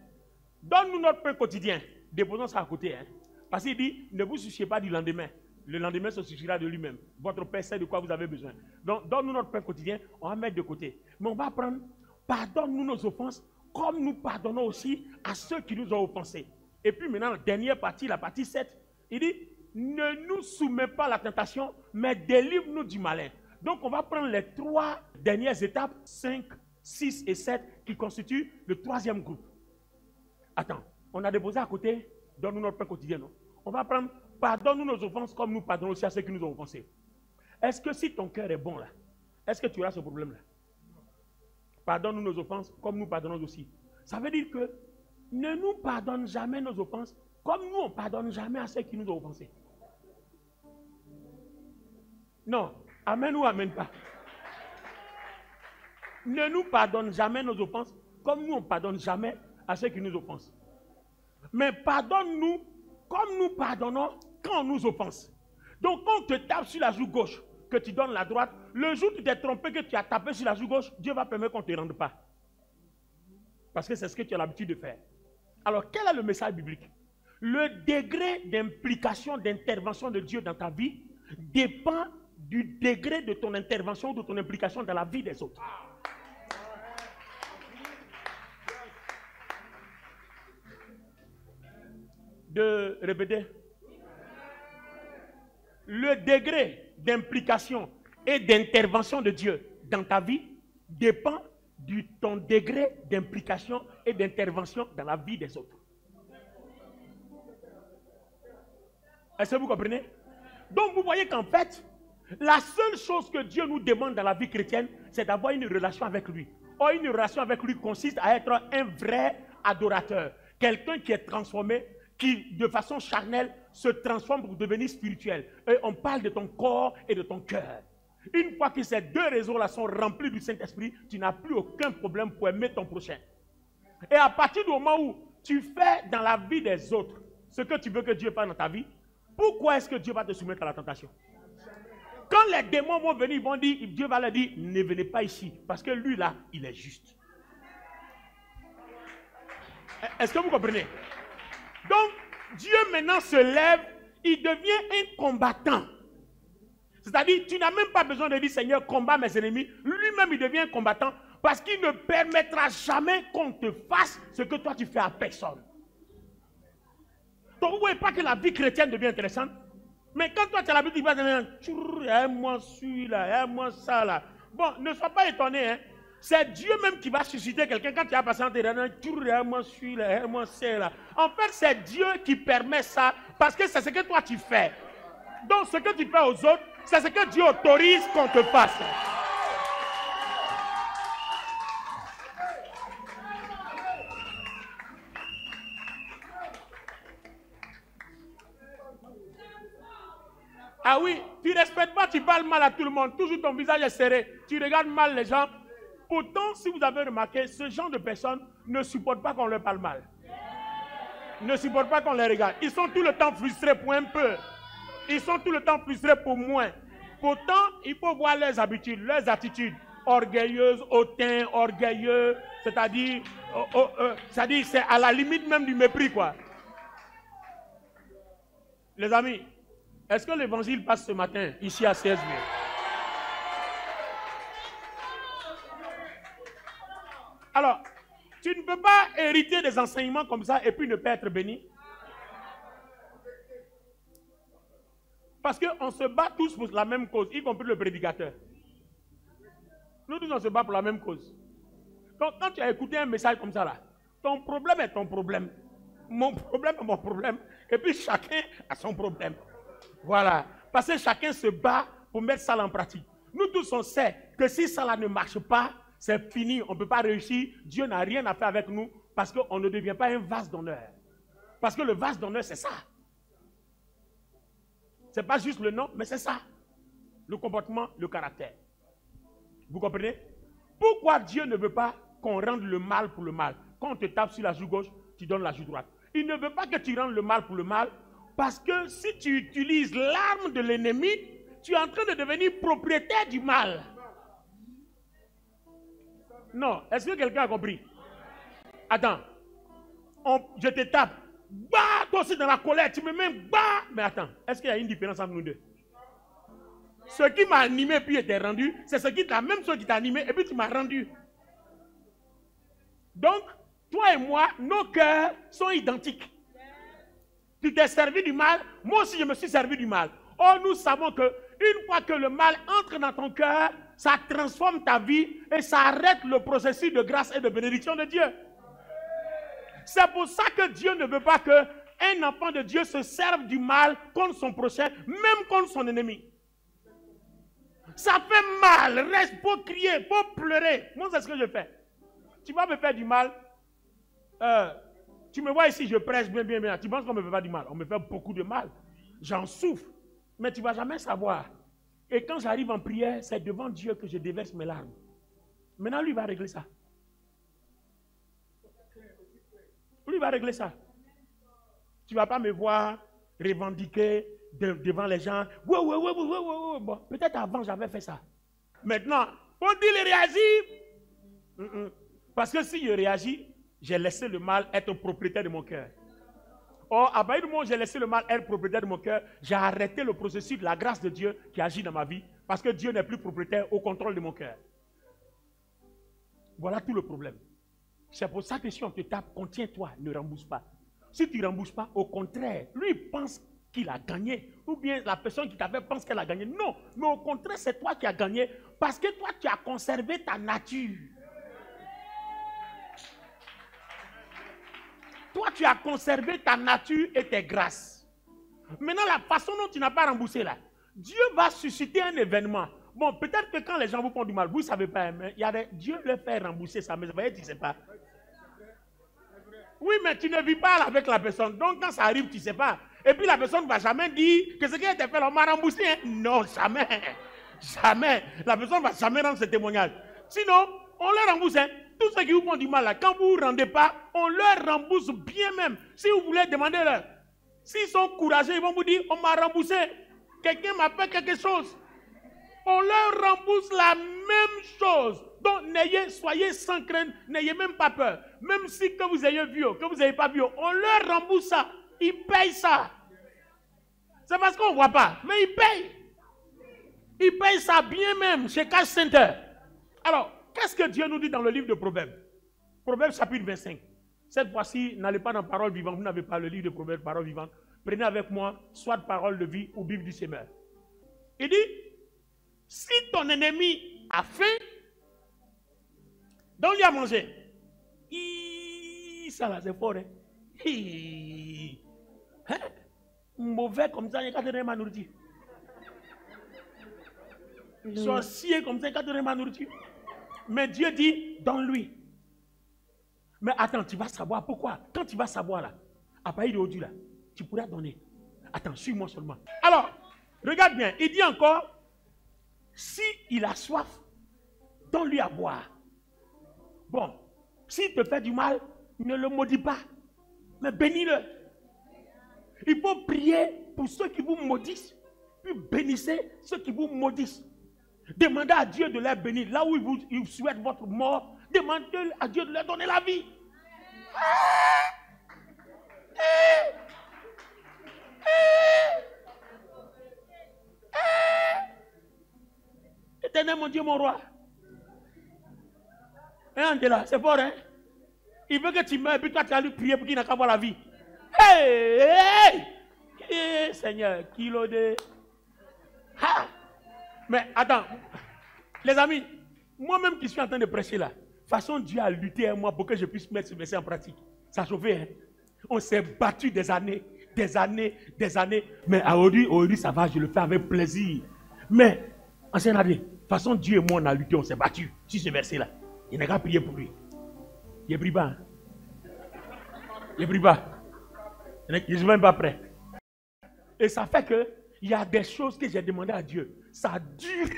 donne-nous notre pain quotidien. Déposons ça à côté. Hein. Parce qu'il dit, ne vous souciez pas du lendemain. Le lendemain se suffira de lui-même. Votre Père sait de quoi vous avez besoin. Donc, donne-nous notre pain quotidien, on va mettre de côté. Mais on va prendre, pardonne-nous nos offenses, comme nous pardonnons aussi à ceux qui nous ont offensés. Et puis maintenant, la dernière partie, la partie 7, il dit, ne nous soumets pas à la tentation, mais délivre-nous du malin. Donc on va prendre les 3 dernières étapes, 5, 6 et 7, qui constituent le troisième groupe. Attends, on a déposé à côté, donne-nous notre pain quotidien, non? On va prendre, pardonne-nous nos offenses comme nous pardonnons aussi à ceux qui nous ont offensés. Est-ce que si ton cœur est bon là, est-ce que tu auras ce problème-là? Pardonne-nous nos offenses comme nous pardonnons aussi. Ça veut dire que ne nous pardonne jamais nos offenses comme nous on ne pardonne jamais à ceux qui nous ont offensés. Non, amen ou amen pas. Ne nous pardonne jamais nos offenses, comme nous on ne pardonne jamais à ceux qui nous offensent. Mais pardonne-nous comme nous pardonnons quand on nous offense. Donc quand on te tape sur la joue gauche, que tu donnes la droite, le jour où tu t'es trompé, que tu as tapé sur la joue gauche, Dieu va permettre qu'on ne te rende pas. Parce que c'est ce que tu as l'habitude de faire. Alors quel est le message biblique? Le degré d'implication, d'intervention de Dieu dans ta vie dépend du degré de ton intervention ou de ton implication dans la vie des autres. De répéter. Le degré d'implication et d'intervention de Dieu dans ta vie dépend de ton degré d'implication et d'intervention dans la vie des autres. Est-ce que vous comprenez? Donc vous voyez qu'en fait, la seule chose que Dieu nous demande dans la vie chrétienne, c'est d'avoir une relation avec lui. Or, une relation avec lui consiste à être un vrai adorateur. Quelqu'un qui est transformé, qui de façon charnelle se transforme pour devenir spirituel. Et on parle de ton corps et de ton cœur. Une fois que ces deux raisons-là sont remplies du Saint-Esprit, tu n'as plus aucun problème pour aimer ton prochain. Et à partir du moment où tu fais dans la vie des autres ce que tu veux que Dieu fasse dans ta vie, pourquoi est-ce que Dieu va te soumettre à la tentation? Quand les démons vont venir, ils vont dire, Dieu va leur dire, ne venez pas ici, parce que lui là, il est juste. Est-ce que vous comprenez? Donc, Dieu maintenant se lève, il devient un combattant. C'est-à-dire, tu n'as même pas besoin de dire, Seigneur, combat mes ennemis. Lui-même, il devient un combattant parce qu'il ne permettra jamais qu'on te fasse ce que toi tu fais à personne. Donc, vous ne voyez pas que la vie chrétienne devient intéressante? Mais quand toi tu as l'habitude, tu vas dire, moi celui-là, moi ça là. Bon, ne sois pas étonné, hein. C'est Dieu même qui va susciter quelqu'un quand tu as passé en terrain, moi celui-là, moi celle-là. En fait, c'est Dieu qui permet ça parce que c'est ce que toi tu fais. Donc, ce que tu fais aux autres, c'est ce que Dieu autorise qu'on te fasse. Ah oui, tu ne respectes pas, tu parles mal à tout le monde, toujours ton visage est serré, tu regardes mal les gens. Pourtant, si vous avez remarqué, ce genre de personnes ne supportent pas qu'on leur parle mal. Ne supportent pas qu'on les regarde. Ils sont tout le temps frustrés pour un peu. Ils sont tout le temps frustrés pour moins. Pourtant, il faut voir leurs habitudes, leurs attitudes orgueilleuses, hautains, orgueilleux, c'est-à-dire, c'est à la limite même du mépris, quoi. Les amis, est-ce que l'évangile passe ce matin, ici à CSV? Alors, tu ne peux pas hériter des enseignements comme ça et puis ne pas être béni. Parce qu'on se bat tous pour la même cause, y compris le prédicateur. Nous tous, on se bat pour la même cause. Donc, quand tu as écouté un message comme ça, là, ton problème est ton problème. Mon problème est mon problème. Et puis, chacun a son problème. Voilà. Parce que chacun se bat pour mettre ça en pratique. Nous tous, on sait que si ça là ne marche pas, c'est fini. On ne peut pas réussir. Dieu n'a rien à faire avec nous parce qu'on ne devient pas un vase d'honneur. Parce que le vase d'honneur, c'est ça. Ce n'est pas juste le nom, mais c'est ça. Le comportement, le caractère. Vous comprenez? Pourquoi Dieu ne veut pas qu'on rende le mal pour le mal? Quand on te tape sur la joue gauche, tu donnes la joue droite. Il ne veut pas que tu rendes le mal pour le mal, parce que si tu utilises l'arme de l'ennemi, tu es en train de devenir propriétaire du mal. Non, est-ce que quelqu'un a compris? Attends, je te tape. Bah, toi aussi dans la colère, tu me mets bah. Mais attends, est-ce qu'il y a une différence entre nous deux? Ce qui m'a animé puis était rendu, c'est la même chose qui t'a animé et puis tu m'as rendu. Donc, toi et moi, nos cœurs sont identiques. Tu t'es servi du mal, moi aussi je me suis servi du mal. Or, nous savons que une fois que le mal entre dans ton cœur, ça transforme ta vie et ça arrête le processus de grâce et de bénédiction de Dieu. C'est pour ça que Dieu ne veut pas qu'un enfant de Dieu se serve du mal contre son prochain, même contre son ennemi. Ça fait mal, reste pour crier, pour pleurer. Moi, c'est ce que je fais. Tu vas me faire du mal. Tu me vois ici, je prêche bien. Tu penses qu'on ne me fait pas du mal? On me fait beaucoup de mal. J'en souffre. Mais tu ne vas jamais savoir. Et quand j'arrive en prière, c'est devant Dieu que je déverse mes larmes. Maintenant, lui va régler ça. Lui va régler ça. Tu ne vas pas me voir revendiquer devant les gens. Ouais. Bon, peut-être avant, j'avais fait ça. Maintenant, faut-il réagir? Parce que si je réagis, j'ai laissé le mal être propriétaire de mon cœur. Or, à partir du moment où j'ai laissé le mal être propriétaire de mon cœur, j'ai arrêté le processus de la grâce de Dieu qui agit dans ma vie, parce que Dieu n'est plus propriétaire au contrôle de mon cœur. Voilà tout le problème. C'est pour ça que si on te tape, contiens-toi, ne rembourse pas. Si tu ne rembourses pas, au contraire, lui pense qu'il a gagné, ou bien la personne qui t'avait pense qu'elle a gagné. Non, mais au contraire, c'est toi qui as gagné, parce que toi, tu as conservé ta nature. Toi, tu as conservé ta nature et tes grâces. Maintenant, la façon dont tu n'as pas remboursé là, Dieu va susciter un événement. Bon, peut-être que quand les gens vous font du mal, vous ne savez pas, mais Dieu leur fait rembourser ça, mais vous voyez, tu ne sais pas. Oui, mais tu ne vis pas avec la personne. Donc, quand ça arrive, tu ne sais pas. Et puis, la personne ne va jamais dire que ce qui a été fait, on m'a remboursé. Hein? Non, jamais. Jamais. La personne ne va jamais rendre ce témoignage. Sinon, on leur rembourse. Hein? Tous ceux qui vous font du mal, là, quand vous ne rendez pas, on leur rembourse bien même. Si vous voulez demander leur. S'ils sont courageux, ils vont vous dire, on m'a remboursé. Quelqu'un m'a fait quelque chose. On leur rembourse la même chose. Donc, soyez sans crainte, n'ayez même pas peur. Même si que vous ayez vu, que vous n'ayez pas vu, on leur rembourse ça. Ils payent ça. C'est parce qu'on ne voit pas, mais ils payent. Ils payent ça bien même chez Cash Center. Alors, qu'est-ce que Dieu nous dit dans le livre de Proverbes? Proverbes chapitre 25. Cette fois-ci, n'allez pas dans Parole vivante. Vous n'avez pas le livre de Proverbes, Parole vivante. Prenez avec moi soit Parole de vie ou Bible du Semeur. Il dit, si ton ennemi a faim, donne-lui à manger. Ça là, c'est fort. Hein? Mauvais comme ça, il n'y a qu'à donner ma nourriture. Sorcier comme ça, il n'y a qu'à donner ma nourriture. Mais Dieu dit, donne-lui. Mais attends, tu vas savoir pourquoi. Quand tu vas savoir là, à partir d'aujourd'hui là, tu pourras donner. Attends, suis-moi seulement. Alors, regarde bien, il dit encore, si il a soif, donne-lui à boire. Bon, s'il te fait du mal, ne le maudis pas, mais bénis-le. Il faut prier pour ceux qui vous maudissent, puis bénissez ceux qui vous maudissent. Demandez à Dieu de les bénir. Là où il souhaite votre mort, demandez à Dieu de leur donner la vie. Éternel, mon Dieu, mon roi. Hein, là, c'est fort, hein? Il veut que tu meurs, puis toi, tu as lui prier pour qu'il n'a qu'à avoir la vie. Hey, Seigneur, kilo de... Ha! Mais attends, les amis, moi-même qui suis en train de prêcher là, façon Dieu a lutté avec moi pour que je puisse mettre ce verset en pratique. Ça a chauffé, hein? On s'est battu des années. Mais aujourd'hui, ça va, je le fais avec plaisir. Mais, ancien année, façon Dieu et moi, on a lutté, on s'est battu sur ce verset-là. Il n'a qu'à prier pour lui. Il est pris pas. Il est pris pas. Je ne suis même pas prêt. Et ça fait que il y a des choses que j'ai demandé à Dieu. Ça dure.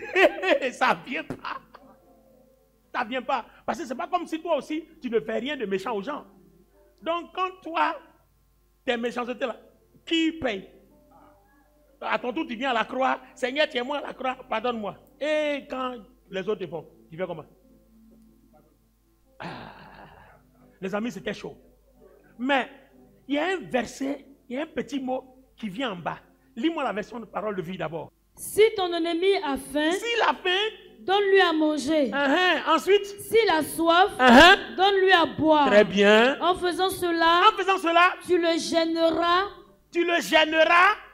Ça ne vient pas. Ça ne vient pas. Parce que ce n'est pas comme si toi aussi, tu ne fais rien de méchant aux gens. Donc quand toi, tes méchancetés là, qui paye? À ton tour, tu viens à la croix. Seigneur, tiens-moi à la croix, pardonne-moi. Et quand les autres te font, tu fais comment? Les amis, c'était chaud. Mais il y a un verset, il y a un petit mot qui vient en bas. Lis-moi la version de Parole de vie d'abord. Si ton ennemi a faim, s'il a faim, donne-lui à manger. Ensuite, s'il a soif, donne-lui à boire. Très bien. En faisant cela, tu le gêneras.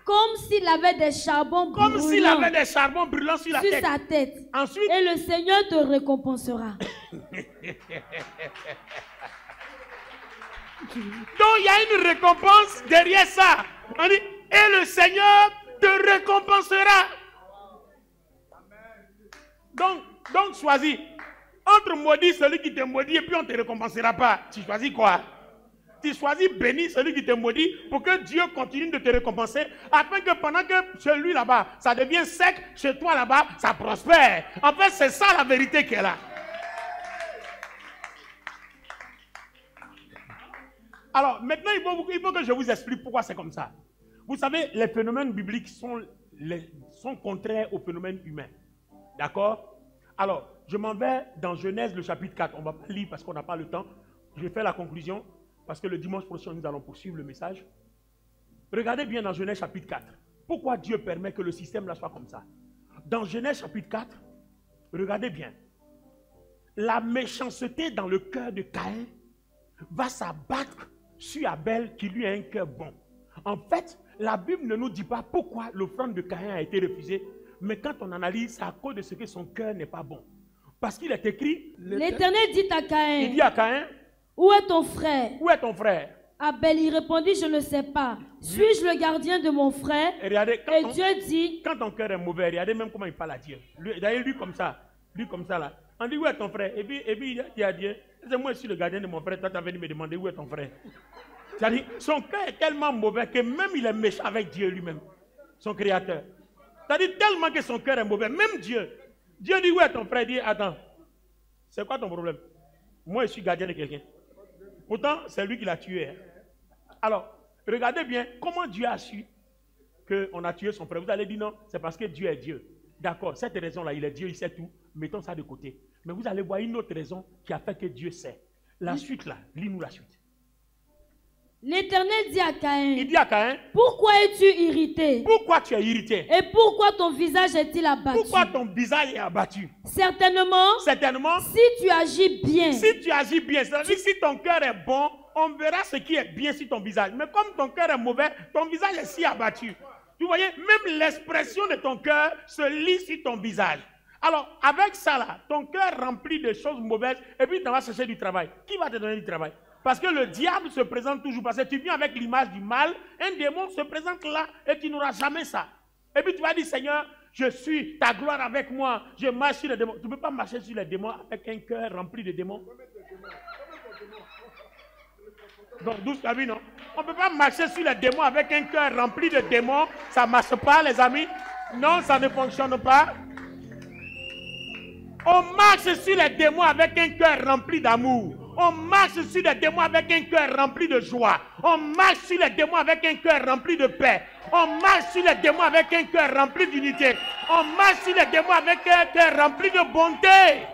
Comme s'il avait des charbons brûlants sur sa tête. Ensuite, et le Seigneur te récompensera. Donc il y a une récompense derrière ça. On dit, et le Seigneur te récompensera. Donc choisis. Entre maudit celui qui te maudit et puis on ne te récompensera pas. Tu choisis quoi? tu choisis bénir celui qui te maudit pour que Dieu continue de te récompenser, afin que pendant que chez lui là-bas, ça devient sec, chez toi là-bas, ça prospère. En fait, c'est ça la vérité qui est là. Alors, maintenant, il faut que je vous explique pourquoi c'est comme ça. Vous savez, les phénomènes bibliques sont contraires aux phénomènes humains. D'accord? Alors, je m'en vais dans Genèse, le chapitre 4. On ne va pas lire parce qu'on n'a pas le temps. Je vais faire la conclusion, parce que le dimanche prochain, nous allons poursuivre le message. Regardez bien dans Genèse, chapitre 4. Pourquoi Dieu permet que le système là soit comme ça? Dans Genèse, chapitre 4, regardez bien. La méchanceté dans le cœur de Caïn va s'abattre sur Abel qui lui a un cœur bon. En fait, la Bible ne nous dit pas pourquoi l'offrande de Caïn a été refusée, mais quand on analyse, c'est à cause de ce que son cœur n'est pas bon. Parce qu'il est écrit... L'Éternel dit à Caïn... Il dit à Caïn... Où est ton frère? Où est ton frère? Abel y répondit, je ne sais pas. Suis-je le gardien de mon frère? Et regardez, Dieu dit... Quand ton cœur est mauvais, regardez même comment il parle à Dieu. D'ailleurs, lui comme ça là. On dit, où est ton frère? Et puis il dit à Dieu, c'est moi, je suis le gardien de mon frère, toi tu as venu me demander où est ton frère. C'est-à-dire, son cœur est tellement mauvais que même il est méchant avec Dieu lui-même, son créateur. C'est-à-dire, tellement que son cœur est mauvais, même Dieu. Dieu dit, où est ton frère? Il dit, attends, c'est quoi ton problème? Moi, je suis gardien de quelqu'un. Pourtant, c'est lui qui l'a tué. Hein. Alors, regardez bien comment Dieu a su qu'on a tué son frère. Vous allez dire non, c'est parce que Dieu est Dieu. D'accord, cette raison-là, il est Dieu, il sait tout. Mettons ça de côté. Mais vous allez voir une autre raison qui a fait que Dieu sait. La suite là, lis-nous la suite. L'Éternel dit à Caïn. Il dit à Caïn. Pourquoi es-tu irrité? Pourquoi tu es irrité? Et pourquoi ton visage est-il abattu? Pourquoi ton visage est abattu? Certainement. Si tu agis bien. Si tu agis bien, c'est-à-dire si ton cœur est bon, on verra ce qui est bien sur ton visage. Mais comme ton cœur est mauvais, ton visage est si abattu. Vous voyez, même l'expression de ton cœur se lit sur ton visage. Alors, avec ça là, ton cœur rempli de choses mauvaises, et puis tu vas chercher du travail. Qui va te donner du travail? Parce que le diable se présente toujours. Parce que tu viens avec l'image du mal, un démon se présente là et tu n'auras jamais ça. Et puis tu vas dire, Seigneur, je suis ta gloire avec moi, je marche sur les démons. Tu ne peux pas marcher sur les démons avec un cœur rempli de démons. Donc, d'où ça vient, non? On ne peut pas marcher sur les démons avec un cœur rempli de démons. Ça ne marche pas, les amis. Non, ça ne fonctionne pas. On marche sur les démons avec un cœur rempli d'amour. On marche sur les démons avec un cœur rempli de joie. On marche sur les démons avec un cœur rempli de paix. On marche sur les démons avec un cœur rempli d'unité. On marche sur les démons avec un cœur rempli de bonté.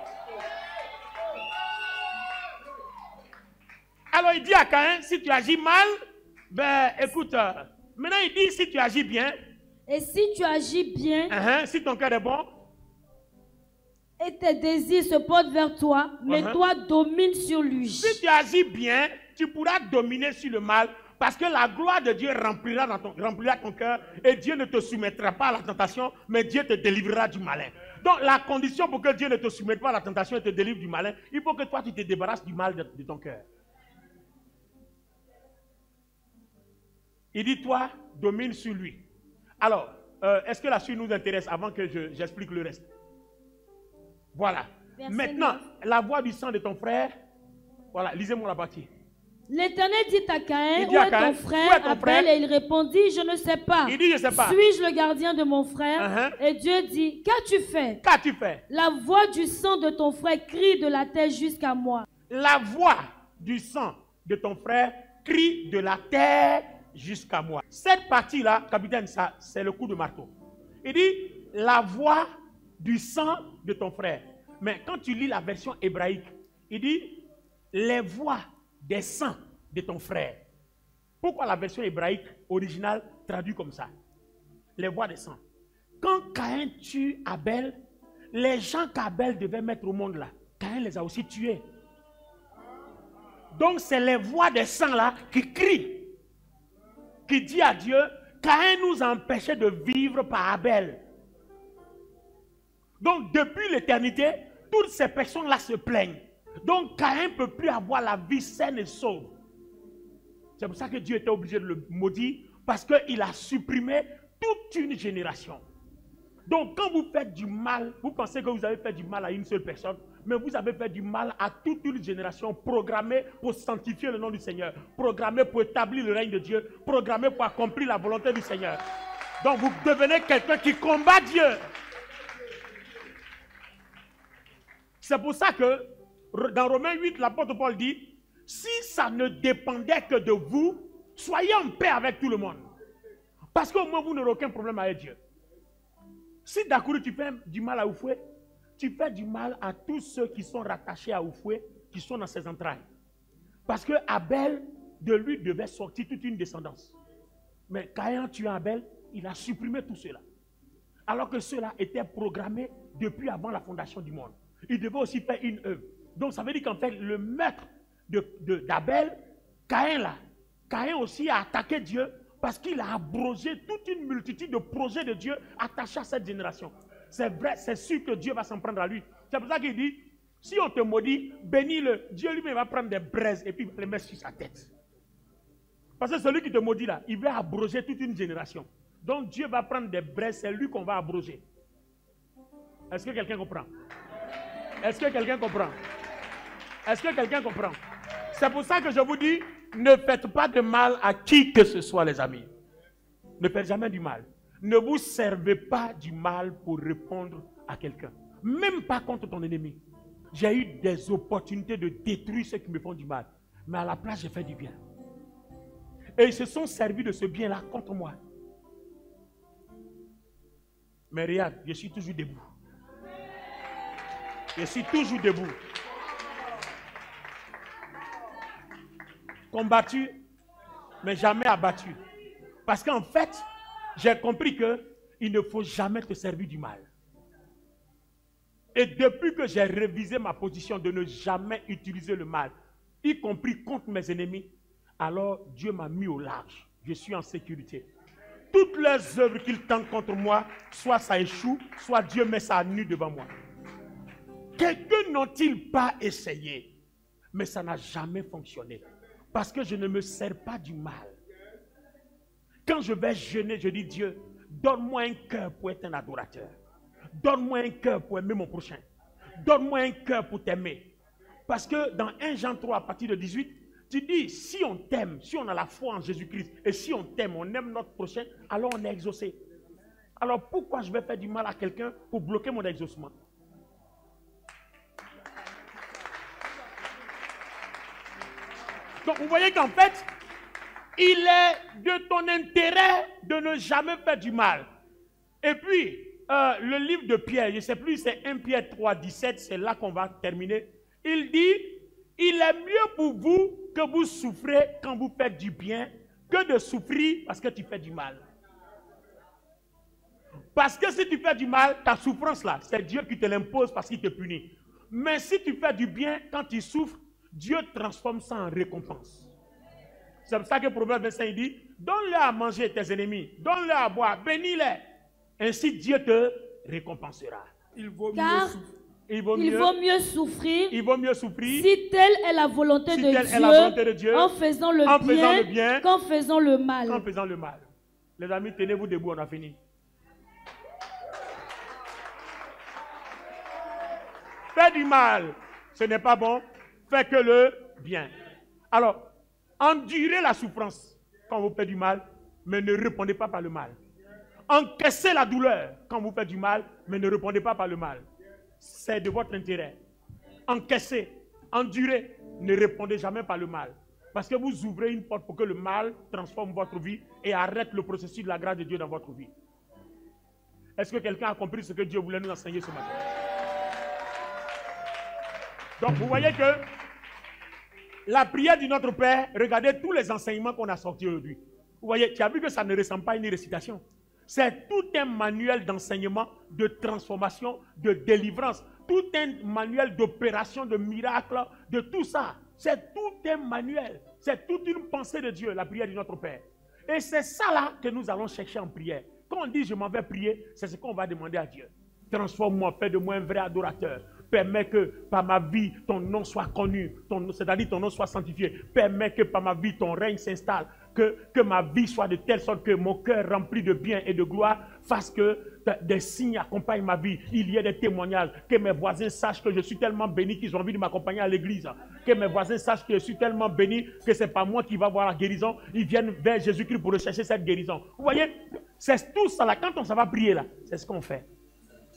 Alors il dit à Caïn, si tu agis mal, ben écoute, maintenant il dit si tu agis bien. Et si tu agis bien, si ton cœur est bon, et tes désirs se portent vers toi, mais toi domine sur lui. Si tu agis bien, tu pourras dominer sur le mal, parce que la gloire de Dieu remplira ton cœur, et Dieu ne te soumettra pas à la tentation, mais Dieu te délivrera du malin. Donc la condition pour que Dieu ne te soumette pas à la tentation et te délivre du malin, il faut que toi tu te débarrasses du mal de ton cœur. Il dit, toi, domine sur lui. Alors, est-ce que la suite nous intéresse avant que j'explique le reste? Voilà. Verset maintenant, 9. La voix du sang de ton frère. Voilà, lisez-moi la partie. L'Éternel dit à Caïn, où est ton frère? Abel, et il répondit, je ne sais pas. Il dit, je ne sais pas. Suis-je le gardien de mon frère? Et Dieu dit, qu'as-tu fait? Qu'as-tu fait? La voix du sang de ton frère crie de la terre jusqu'à moi. La voix du sang de ton frère crie de la terre jusqu'à moi. Cette partie-là, capitaine, ça, c'est le coup de marteau. Il dit, la voix du sang de ton frère. Mais quand tu lis la version hébraïque, il dit, les voix des sangs de ton frère. Pourquoi la version hébraïque originale traduit comme ça? Les voix des sangs. Quand Caïn tue Abel, les gens qu'Abel devait mettre au monde là, Caïn les a aussi tués. Donc c'est les voix des sangs là qui crient, qui dit à Dieu, Caïn nous a empêchés de vivre par Abel. Donc depuis l'éternité, toutes ces personnes-là se plaignent. Donc Caïn ne peut plus avoir la vie saine et sauve. C'est pour ça que Dieu était obligé de le maudire, parce qu'il a supprimé toute une génération. Donc quand vous faites du mal, vous pensez que vous avez fait du mal à une seule personne, mais vous avez fait du mal à toute une génération programmée pour sanctifier le nom du Seigneur, programmée pour établir le règne de Dieu, programmée pour accomplir la volonté du Seigneur. Donc vous devenez quelqu'un qui combat Dieu. C'est pour ça que dans Romains 8, l'apôtre Paul dit, si ça ne dépendait que de vous, soyez en paix avec tout le monde. Parce qu'au moins vous n'aurez aucun problème avec Dieu. Si d'accord tu fais du mal à Oufoué, tu fais du mal à tous ceux qui sont rattachés à Oufoué, qui sont dans ses entrailles. Parce que Abel, de lui devait sortir toute une descendance. Mais quand ayant tué Abel, il a supprimé tout cela. Alors que cela était programmé depuis avant la fondation du monde. Il devait aussi faire une œuvre. Donc ça veut dire qu'en fait, le maître d'Abel, Caïn aussi a attaqué Dieu parce qu'il a abrogé toute une multitude de projets de Dieu attachés à cette génération. C'est vrai, c'est sûr que Dieu va s'en prendre à lui. C'est pour ça qu'il dit, si on te maudit, bénis-le. Dieu lui-même va prendre des braises et puis il va les mettre sur sa tête. Parce que celui qui te maudit là, il va abroger toute une génération. Donc Dieu va prendre des braises, c'est lui qu'on va abroger. Est-ce que quelqu'un comprend? Est-ce que quelqu'un comprend? Est-ce que quelqu'un comprend? C'est pour ça que je vous dis, ne faites pas de mal à qui que ce soit, les amis. Ne faites jamais du mal. Ne vous servez pas du mal pour répondre à quelqu'un. Même pas contre ton ennemi. J'ai eu des opportunités de détruire ceux qui me font du mal. Mais à la place, j'ai fait du bien. Et ils se sont servis de ce bien-là contre moi. Mais regarde, je suis toujours debout. Je suis toujours debout. Combattu, mais jamais abattu. Parce qu'en fait, j'ai compris qu'il ne faut jamais te servir du mal. Et depuis que j'ai révisé ma position de ne jamais utiliser le mal, y compris contre mes ennemis, alors Dieu m'a mis au large. Je suis en sécurité. Toutes les œuvres qu'ils tentent contre moi, soit ça échoue, soit Dieu met ça à nu devant moi. Quelqu'un n'ont-ils pas essayé? Mais ça n'a jamais fonctionné. Parce que je ne me sers pas du mal. Quand je vais jeûner, je dis Dieu, donne-moi un cœur pour être un adorateur. Donne-moi un cœur pour aimer mon prochain. Donne-moi un cœur pour t'aimer. Parce que dans 1 Jean 3, à partir de 18, tu dis, si on t'aime, si on a la foi en Jésus-Christ, et si on t'aime, on aime notre prochain, alors on est exaucé. Alors pourquoi je vais faire du mal à quelqu'un pour bloquer mon exaucement? Donc vous voyez qu'en fait, il est de ton intérêt de ne jamais faire du mal. Et puis, le livre de Pierre, je ne sais plus, c'est 1 Pierre 3, 17, c'est là qu'on va terminer. Il dit, il est mieux pour vous que vous souffrez quand vous faites du bien que de souffrir parce que tu fais du mal. Parce que si tu fais du mal, ta souffrance là, c'est Dieu qui te l'impose parce qu'il te punit. Mais si tu fais du bien, quand tu souffres, Dieu transforme ça en récompense. C'est pour ça que Proverbe 25 dit, donne-leur à manger tes ennemis, donne-leur à boire, bénis-les. Ainsi Dieu te récompensera. Il vaut mieux souffrir. Il vaut mieux souffrir. Si telle est la volonté de Dieu, en faisant le bien qu'en faisant le mal. En faisant le mal. Les amis, tenez-vous debout, on a fini. Fais du mal, ce n'est pas bon. Fais que le bien. Alors, endurez la souffrance quand vous faites du mal, mais ne répondez pas par le mal. Encaissez la douleur quand vous faites du mal, mais ne répondez pas par le mal. C'est de votre intérêt. Encaissez, endurez, ne répondez jamais par le mal. Parce que vous ouvrez une porte pour que le mal transforme votre vie et arrête le processus de la grâce de Dieu dans votre vie. Est-ce que quelqu'un a compris ce que Dieu voulait nous enseigner ce matin? Donc vous voyez que la prière du Notre Père, regardez tous les enseignements qu'on a sortis aujourd'hui. Vous voyez, tu as vu que ça ne ressemble pas à une récitation. C'est tout un manuel d'enseignement, de transformation, de délivrance. Tout un manuel d'opération, de miracle, de tout ça. C'est tout un manuel. C'est toute une pensée de Dieu, la prière du Notre Père. Et c'est ça là que nous allons chercher en prière. Quand on dit je m'en vais prier, c'est ce qu'on va demander à Dieu. Transforme-moi, fais de moi un vrai adorateur. Permets que par ma vie, ton nom soit connu, c'est-à-dire ton nom soit sanctifié. Permets que par ma vie, ton règne s'installe. Que ma vie soit de telle sorte que mon cœur rempli de bien et de gloire fasse que des signes accompagnent ma vie. Il y a des témoignages. Que mes voisins sachent que je suis tellement béni qu'ils ont envie de m'accompagner à l'église. Que mes voisins sachent que je suis tellement béni que ce n'est pas moi qui va voir la guérison. Ils viennent vers Jésus-Christ pour rechercher cette guérison. Vous voyez, c'est tout ça là. Quand on s'en va prier là, c'est ce qu'on fait.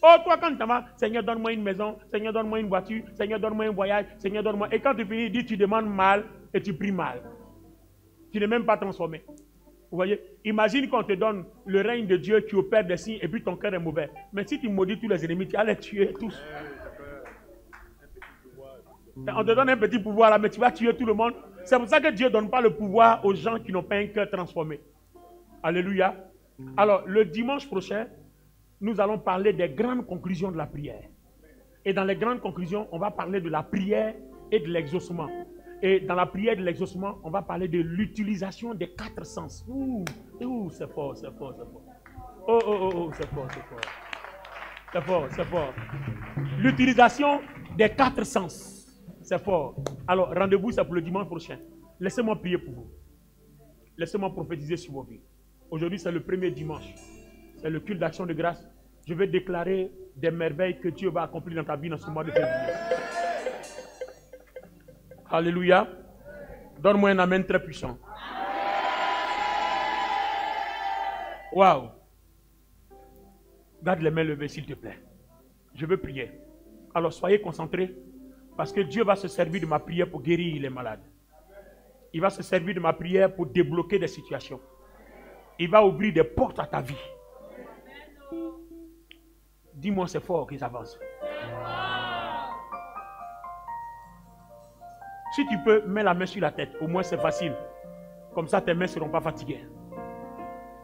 Oh, toi, quand tu vas, Seigneur, donne-moi une maison, Seigneur, donne-moi une voiture, Seigneur, donne-moi un voyage, Seigneur, donne-moi. Et quand tu finis, dis, tu demandes mal et tu pries mal. Tu n'es même pas transformé. Vous voyez, imagine qu'on te donne le règne de Dieu qui opère des signes et puis ton cœur est mauvais. Mais si tu maudis tous les ennemis, tu vas les tuer tous. On te donne un petit pouvoir là, mais tu vas tuer tout le monde. C'est pour ça que Dieu ne donne pas le pouvoir aux gens qui n'ont pas un cœur transformé. Alléluia. Alors, le dimanche prochain, nous allons parler des grandes conclusions de la prière. Et dans les grandes conclusions, on va parler de la prière et de l'exaucement. Et dans la prière de l'exaucement, on va parler de l'utilisation des 4 sens. C'est fort, c'est fort, c'est fort. C'est fort, c'est fort. C'est fort, c'est fort. L'utilisation des 4 sens. C'est fort. Alors, rendez-vous, c'est pour le dimanche prochain. Laissez-moi prier pour vous. Laissez-moi prophétiser sur vos vies. Aujourd'hui, c'est le premier dimanche. C'est le culte d'action de grâce. Je vais déclarer des merveilles que Dieu va accomplir dans ta vie dans ce mois de février. Alléluia. Donne-moi un amen très puissant. Waouh. Garde les mains levées, s'il te plaît. Je veux prier. Alors soyez concentrés, parce que Dieu va se servir de ma prière pour guérir les malades. Il va se servir de ma prière pour débloquer des situations. Il va ouvrir des portes à ta vie. Dis-moi, c'est fort qu'ils avancent. Si tu peux, mets la main sur la tête. Au moins, c'est facile. Comme ça, tes mains ne seront pas fatiguées.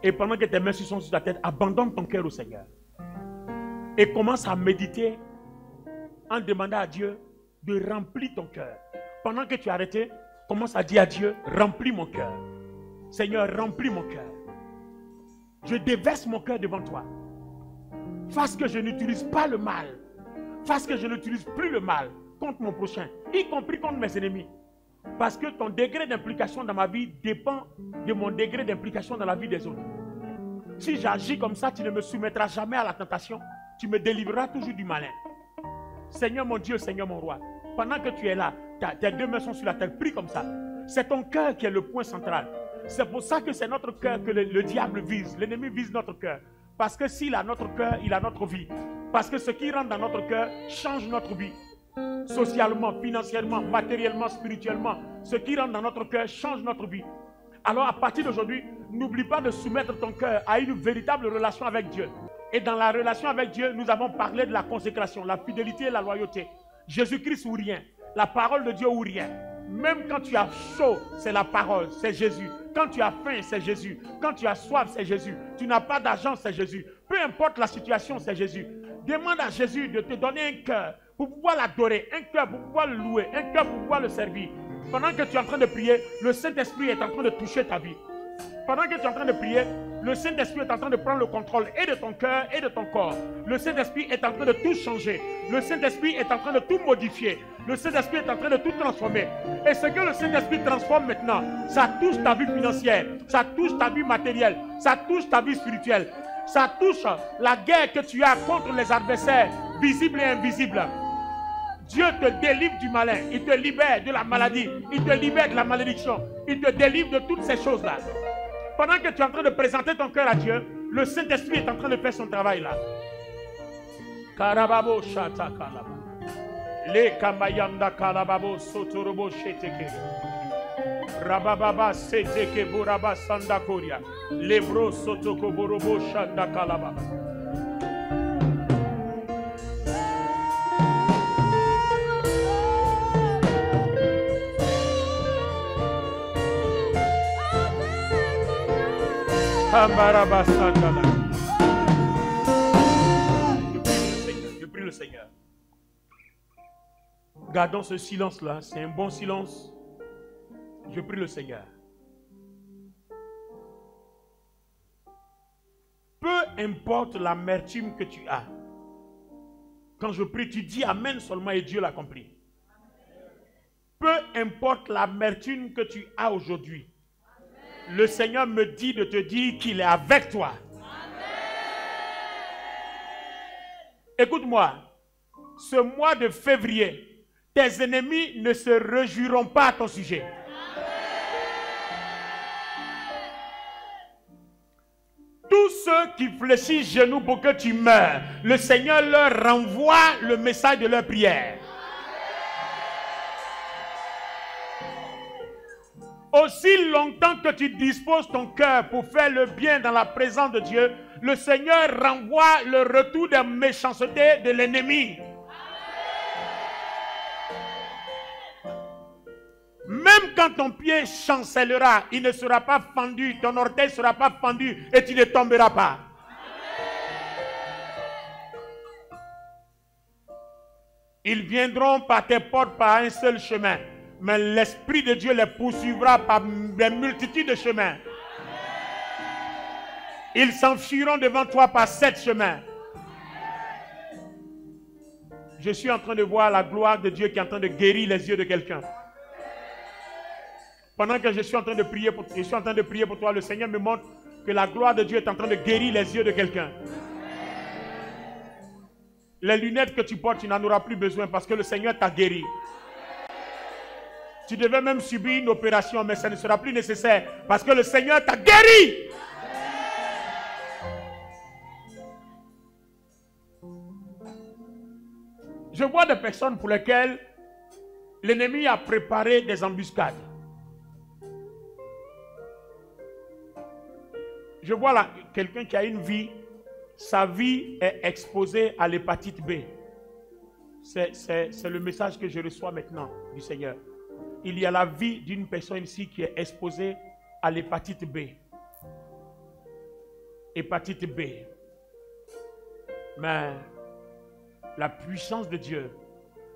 Et pendant que tes mains sont sur ta tête, abandonne ton cœur au Seigneur. Et commence à méditer en demandant à Dieu de remplir ton cœur. Pendant que tu es arrêté, commence à dire à Dieu, remplis mon cœur. Seigneur, remplis mon cœur. Je déverse mon cœur devant toi. Fasse que je n'utilise pas le mal. Fasse que je n'utilise plus le mal contre mon prochain, y compris contre mes ennemis. Parce que ton degré d'implication dans ma vie dépend de mon degré d'implication dans la vie des autres. Si j'agis comme ça, tu ne me soumettras jamais à la tentation. Tu me délivreras toujours du malin. Seigneur mon Dieu, Seigneur mon roi, pendant que tu es là, tes 2 mains sont sur la terre, prie comme ça. C'est ton cœur qui est le point central. C'est pour ça que c'est notre cœur que le diable vise. L'ennemi vise notre cœur. Parce que s'il a notre cœur, il a notre vie. Parce que ce qui rentre dans notre cœur change notre vie. Socialement, financièrement, matériellement, spirituellement. Ce qui rentre dans notre cœur change notre vie. Alors à partir d'aujourd'hui, n'oublie pas de soumettre ton cœur à une véritable relation avec Dieu. Et dans la relation avec Dieu, nous avons parlé de la consécration, la fidélité et la loyauté. Jésus-Christ ou rien. La parole de Dieu ou rien. Même quand tu as chaud, c'est la parole, c'est Jésus. Quand tu as faim, c'est Jésus. Quand tu as soif, c'est Jésus. Tu n'as pas d'argent, c'est Jésus. Peu importe la situation, c'est Jésus. Demande à Jésus de te donner un cœur pour pouvoir l'adorer, un cœur pour pouvoir le louer, un cœur pour pouvoir le servir. Pendant que tu es en train de prier, le Saint-Esprit est en train de toucher ta vie. Pendant que tu es en train de prier, le Saint-Esprit est en train de prendre le contrôle et de ton cœur et de ton corps. Le Saint-Esprit est en train de tout changer. Le Saint-Esprit est en train de tout modifier. Le Saint-Esprit est en train de tout transformer. Et ce que le Saint-Esprit transforme maintenant, ça touche ta vie financière, ça touche ta vie matérielle, ça touche ta vie spirituelle, ça touche la guerre que tu as contre les adversaires, visibles et invisibles. Dieu te délivre du malin, il te libère de la maladie, il te libère de la malédiction, il te délivre de toutes ces choses-là. Pendant que tu es en train de présenter ton cœur à Dieu, le Saint-Esprit est en train de faire son travail là. Karababo shata kalaba. Le kamayanda kalababo sotorobo sheteke. Rabababa seteke buraba sandakoria. Lebro sotoko borobo shanda kalaba. Je prie le Seigneur. Gardons ce silence-là, c'est un bon silence. Je prie le Seigneur. Peu importe l'amertume que tu as, quand je prie, tu dis Amen seulement et Dieu l'accomplit. Peu importe l'amertume que tu as aujourd'hui, le Seigneur me dit de te dire qu'il est avec toi. Écoute-moi. Ce mois de février, tes ennemis ne se réjouiront pas à ton sujet. Tous ceux qui fléchissent genoux pour que tu meurs, le Seigneur leur renvoie le message de leur prière. Aussi longtemps que tu disposes ton cœur pour faire le bien dans la présence de Dieu, le Seigneur renvoie le retour des méchancetés de l'ennemi. Même quand ton pied chancellera, il ne sera pas fendu, ton orteil ne sera pas fendu et tu ne tomberas pas. Ils viendront par tes portes par un seul chemin, mais l'Esprit de Dieu les poursuivra par des multitudes de chemins. Ils s'enfuiront devant toi par 7 chemins. Je suis en train de voir la gloire de Dieu qui est en train de guérir les yeux de quelqu'un. Pendant que je suis en train de prier pour toi, le Seigneur me montre que la gloire de Dieu est en train de guérir les yeux de quelqu'un. Les lunettes que tu portes, tu n'en auras plus besoin parce que le Seigneur t'a guéri. Tu devais même subir une opération, mais ça ne sera plus nécessaire parce que le Seigneur t'a guéri. Je vois des personnes pour lesquelles l'ennemi a préparé des embuscades. Je vois là quelqu'un qui a une vie, sa vie est exposée à l'hépatite B. C'est le message que je reçois maintenant du Seigneur. Il y a la vie d'une personne ici qui est exposée à l'hépatite B. Hépatite B. Mais la puissance de Dieu,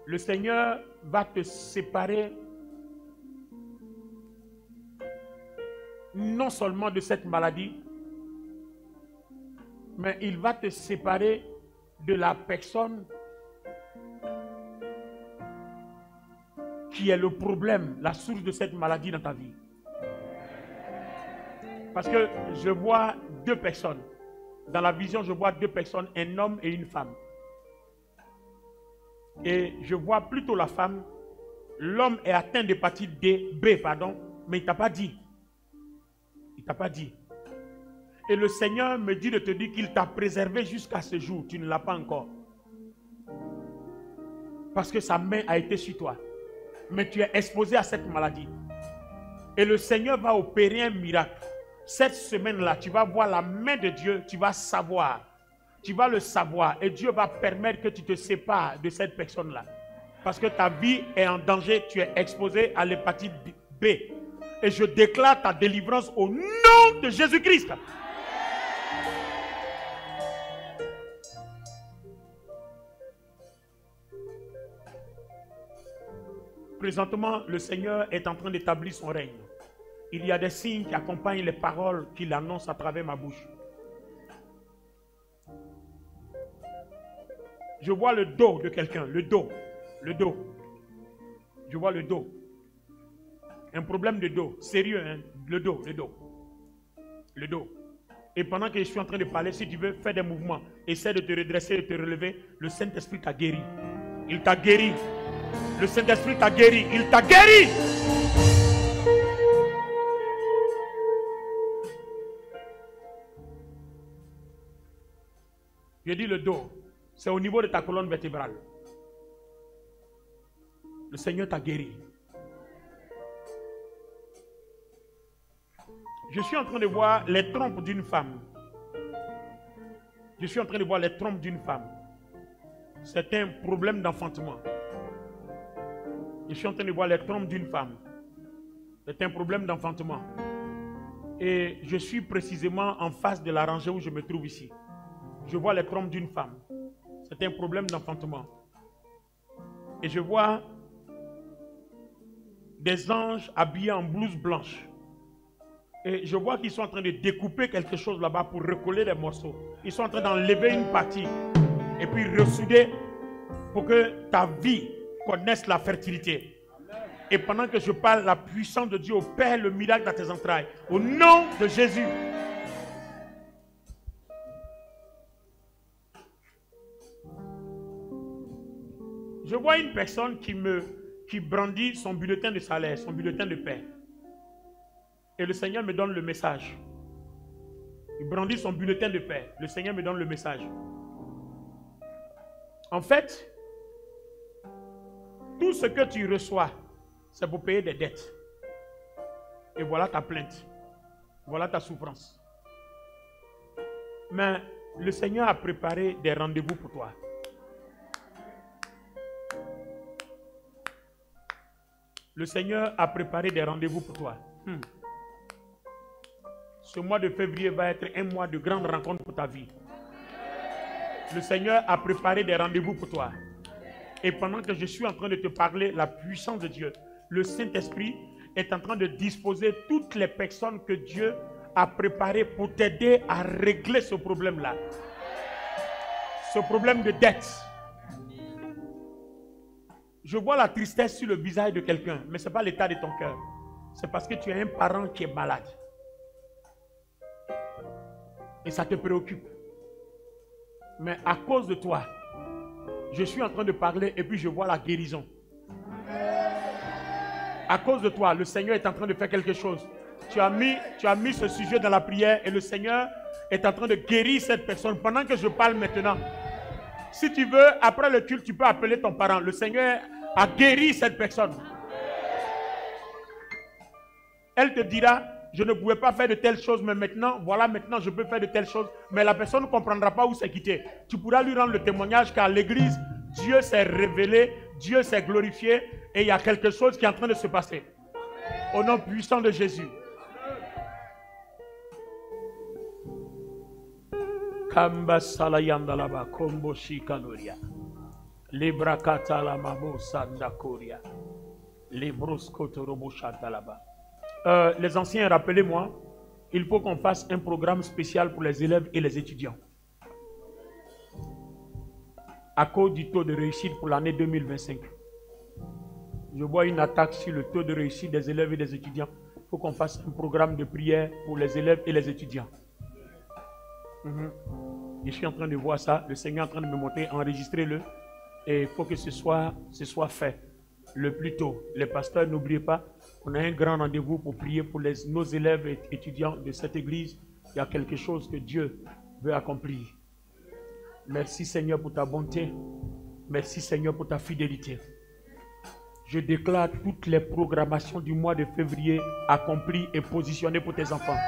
le Seigneur va te séparer non seulement de cette maladie, mais il va te séparer de la personne qui est le problème, la source de cette maladie dans ta vie. Parce que je vois 2 personnes. Dans la vision, je vois 2 personnes, un homme et une femme. Et je vois plutôt la femme. L'homme est atteint d'hépatite B, mais il ne t'a pas dit. Il ne t'a pas dit. Et le Seigneur me dit de te dire qu'il t'a préservé jusqu'à ce jour. Tu ne l'as pas encore. Parce que sa main a été sur toi. Mais tu es exposé à cette maladie. Et le Seigneur va opérer un miracle. Cette semaine-là, tu vas voir la main de Dieu. Tu vas savoir. Tu vas le savoir. Et Dieu va permettre que tu te sépares de cette personne-là. Parce que ta vie est en danger. Tu es exposé à l'hépatite B. Et je déclare ta délivrance au nom de Jésus-Christ. Présentement, le Seigneur est en train d'établir son règne. Il y a des signes qui accompagnent les paroles qu'il annonce à travers ma bouche. Je vois le dos de quelqu'un, le dos. Je vois le dos. Un problème de dos, sérieux, hein? Le dos. Et pendant que je suis en train de parler, si tu veux faire des mouvements, essaie de te redresser, de te relever, le Saint-Esprit t'a guéri. Il t'a guéri. Le Saint-Esprit t'a guéri. Il t'a guéri. Je dis le dos. C'est au niveau de ta colonne vertébrale. Le Seigneur t'a guéri. Je suis en train de voir les trompes d'une femme. C'est un problème d'enfantement. Je suis en train de voir les trompes d'une femme. C'est un problème d'enfantement. Et je suis précisément en face de la rangée où je me trouve ici. Je vois les trompes d'une femme. C'est un problème d'enfantement. Et je vois des anges habillés en blouse blanche. Et je vois qu'ils sont en train de découper quelque chose là-bas pour recoller les morceaux. Ils sont en train d'enlever une partie et puis ressouder pour que ta vie connaisse la fertilité. Et pendant que je parle, la puissance de Dieu opère le miracle dans tes entrailles. Au nom de Jésus. Je vois une personne qui brandit son bulletin de salaire, son bulletin de paie. Et le Seigneur me donne le message. Il brandit son bulletin de paie. Le Seigneur me donne le message. En fait, tout ce que tu reçois, c'est pour payer des dettes. Et voilà ta plainte. Voilà ta souffrance. Mais le Seigneur a préparé des rendez-vous pour toi. Le Seigneur a préparé des rendez-vous pour toi. Ce mois de février va être un mois de grandes rencontres pour ta vie. Le Seigneur a préparé des rendez-vous pour toi. Et pendant que je suis en train de te parler, la puissance de Dieu, le Saint-Esprit est en train de disposer toutes les personnes que Dieu a préparées pour t'aider à régler ce problème-là. Ce problème de dette. Je vois la tristesse sur le visage de quelqu'un, mais ce n'est pas l'état de ton cœur. C'est parce que tu as un parent qui est malade. Et ça te préoccupe. Mais à cause de toi, je suis en train de parler et puis je vois la guérison. À cause de toi, le Seigneur est en train de faire quelque chose. Tu as mis ce sujet dans la prière et le Seigneur est en train de guérir cette personne. Pendant que je parle maintenant, si tu veux, après le culte, tu peux appeler ton parent. Le Seigneur a guéri cette personne. Elle te dira, je ne pouvais pas faire de telles choses, mais maintenant, voilà, maintenant je peux faire de telles choses. Mais la personne ne comprendra pas où c'est quitté. Tu pourras lui rendre le témoignage qu'à l'église, Dieu s'est révélé, Dieu s'est glorifié et il y a quelque chose qui est en train de se passer. Au nom puissant de Jésus. Kamba salayandalaba kombo shikaloria. Librakata la mamo sandakoria. Libroskotorobo shatalaba. Les anciens, rappelez-moi, il faut qu'on fasse un programme spécial pour les élèves et les étudiants. À cause du taux de réussite pour l'année 2025. Je vois une attaque sur le taux de réussite des élèves et des étudiants. Il faut qu'on fasse un programme de prière pour les élèves et les étudiants. Je suis en train de voir ça. Le Seigneur est en train de me montrer, enregistrez-le. Et il faut que ce soit fait le plus tôt. Les pasteurs, n'oubliez pas, on a un grand rendez-vous pour prier pour nos élèves et étudiants de cette église. Il y a quelque chose que Dieu veut accomplir. Merci Seigneur pour ta bonté. Merci Seigneur pour ta fidélité. Je déclare toutes les programmations du mois de février accomplies et positionnées pour tes enfants.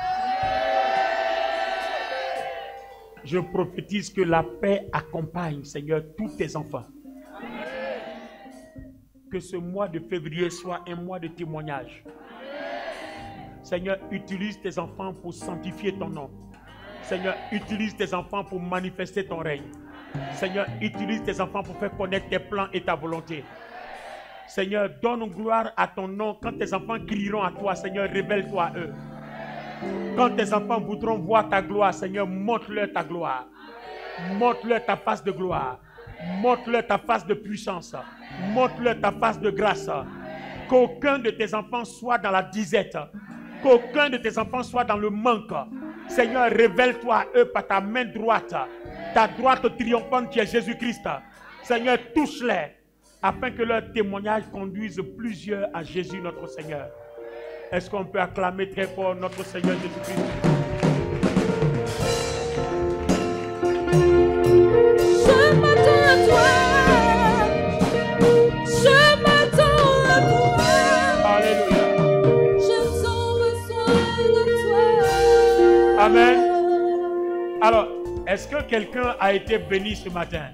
Je prophétise que la paix accompagne, Seigneur, tous tes enfants. Que ce mois de février soit un mois de témoignage. Seigneur, utilise tes enfants pour sanctifier ton nom. Seigneur, utilise tes enfants pour manifester ton règne. Seigneur, utilise tes enfants pour faire connaître tes plans et ta volonté. Seigneur, donne gloire à ton nom. Quand tes enfants crieront à toi, Seigneur, révèle-toi à eux. Quand tes enfants voudront voir ta gloire, Seigneur, montre-leur ta gloire. Montre-leur ta face de gloire. Montre-leur ta face de puissance. Montre-leur ta face de grâce. Qu'aucun de tes enfants soit dans la disette. Qu'aucun de tes enfants soit dans le manque. Seigneur, révèle-toi à eux par ta main droite. Ta droite triomphante qui est Jésus-Christ. Seigneur, touche-les afin que leur témoignage conduise plusieurs à Jésus notre Seigneur. Est-ce qu'on peut acclamer très fort notre Seigneur Jésus-Christ? Je m'attends à toi. Je m'attends à toi. Alléluia. J'ai tant besoin de toi. Amen. Alors, est-ce que quelqu'un a été béni ce matin?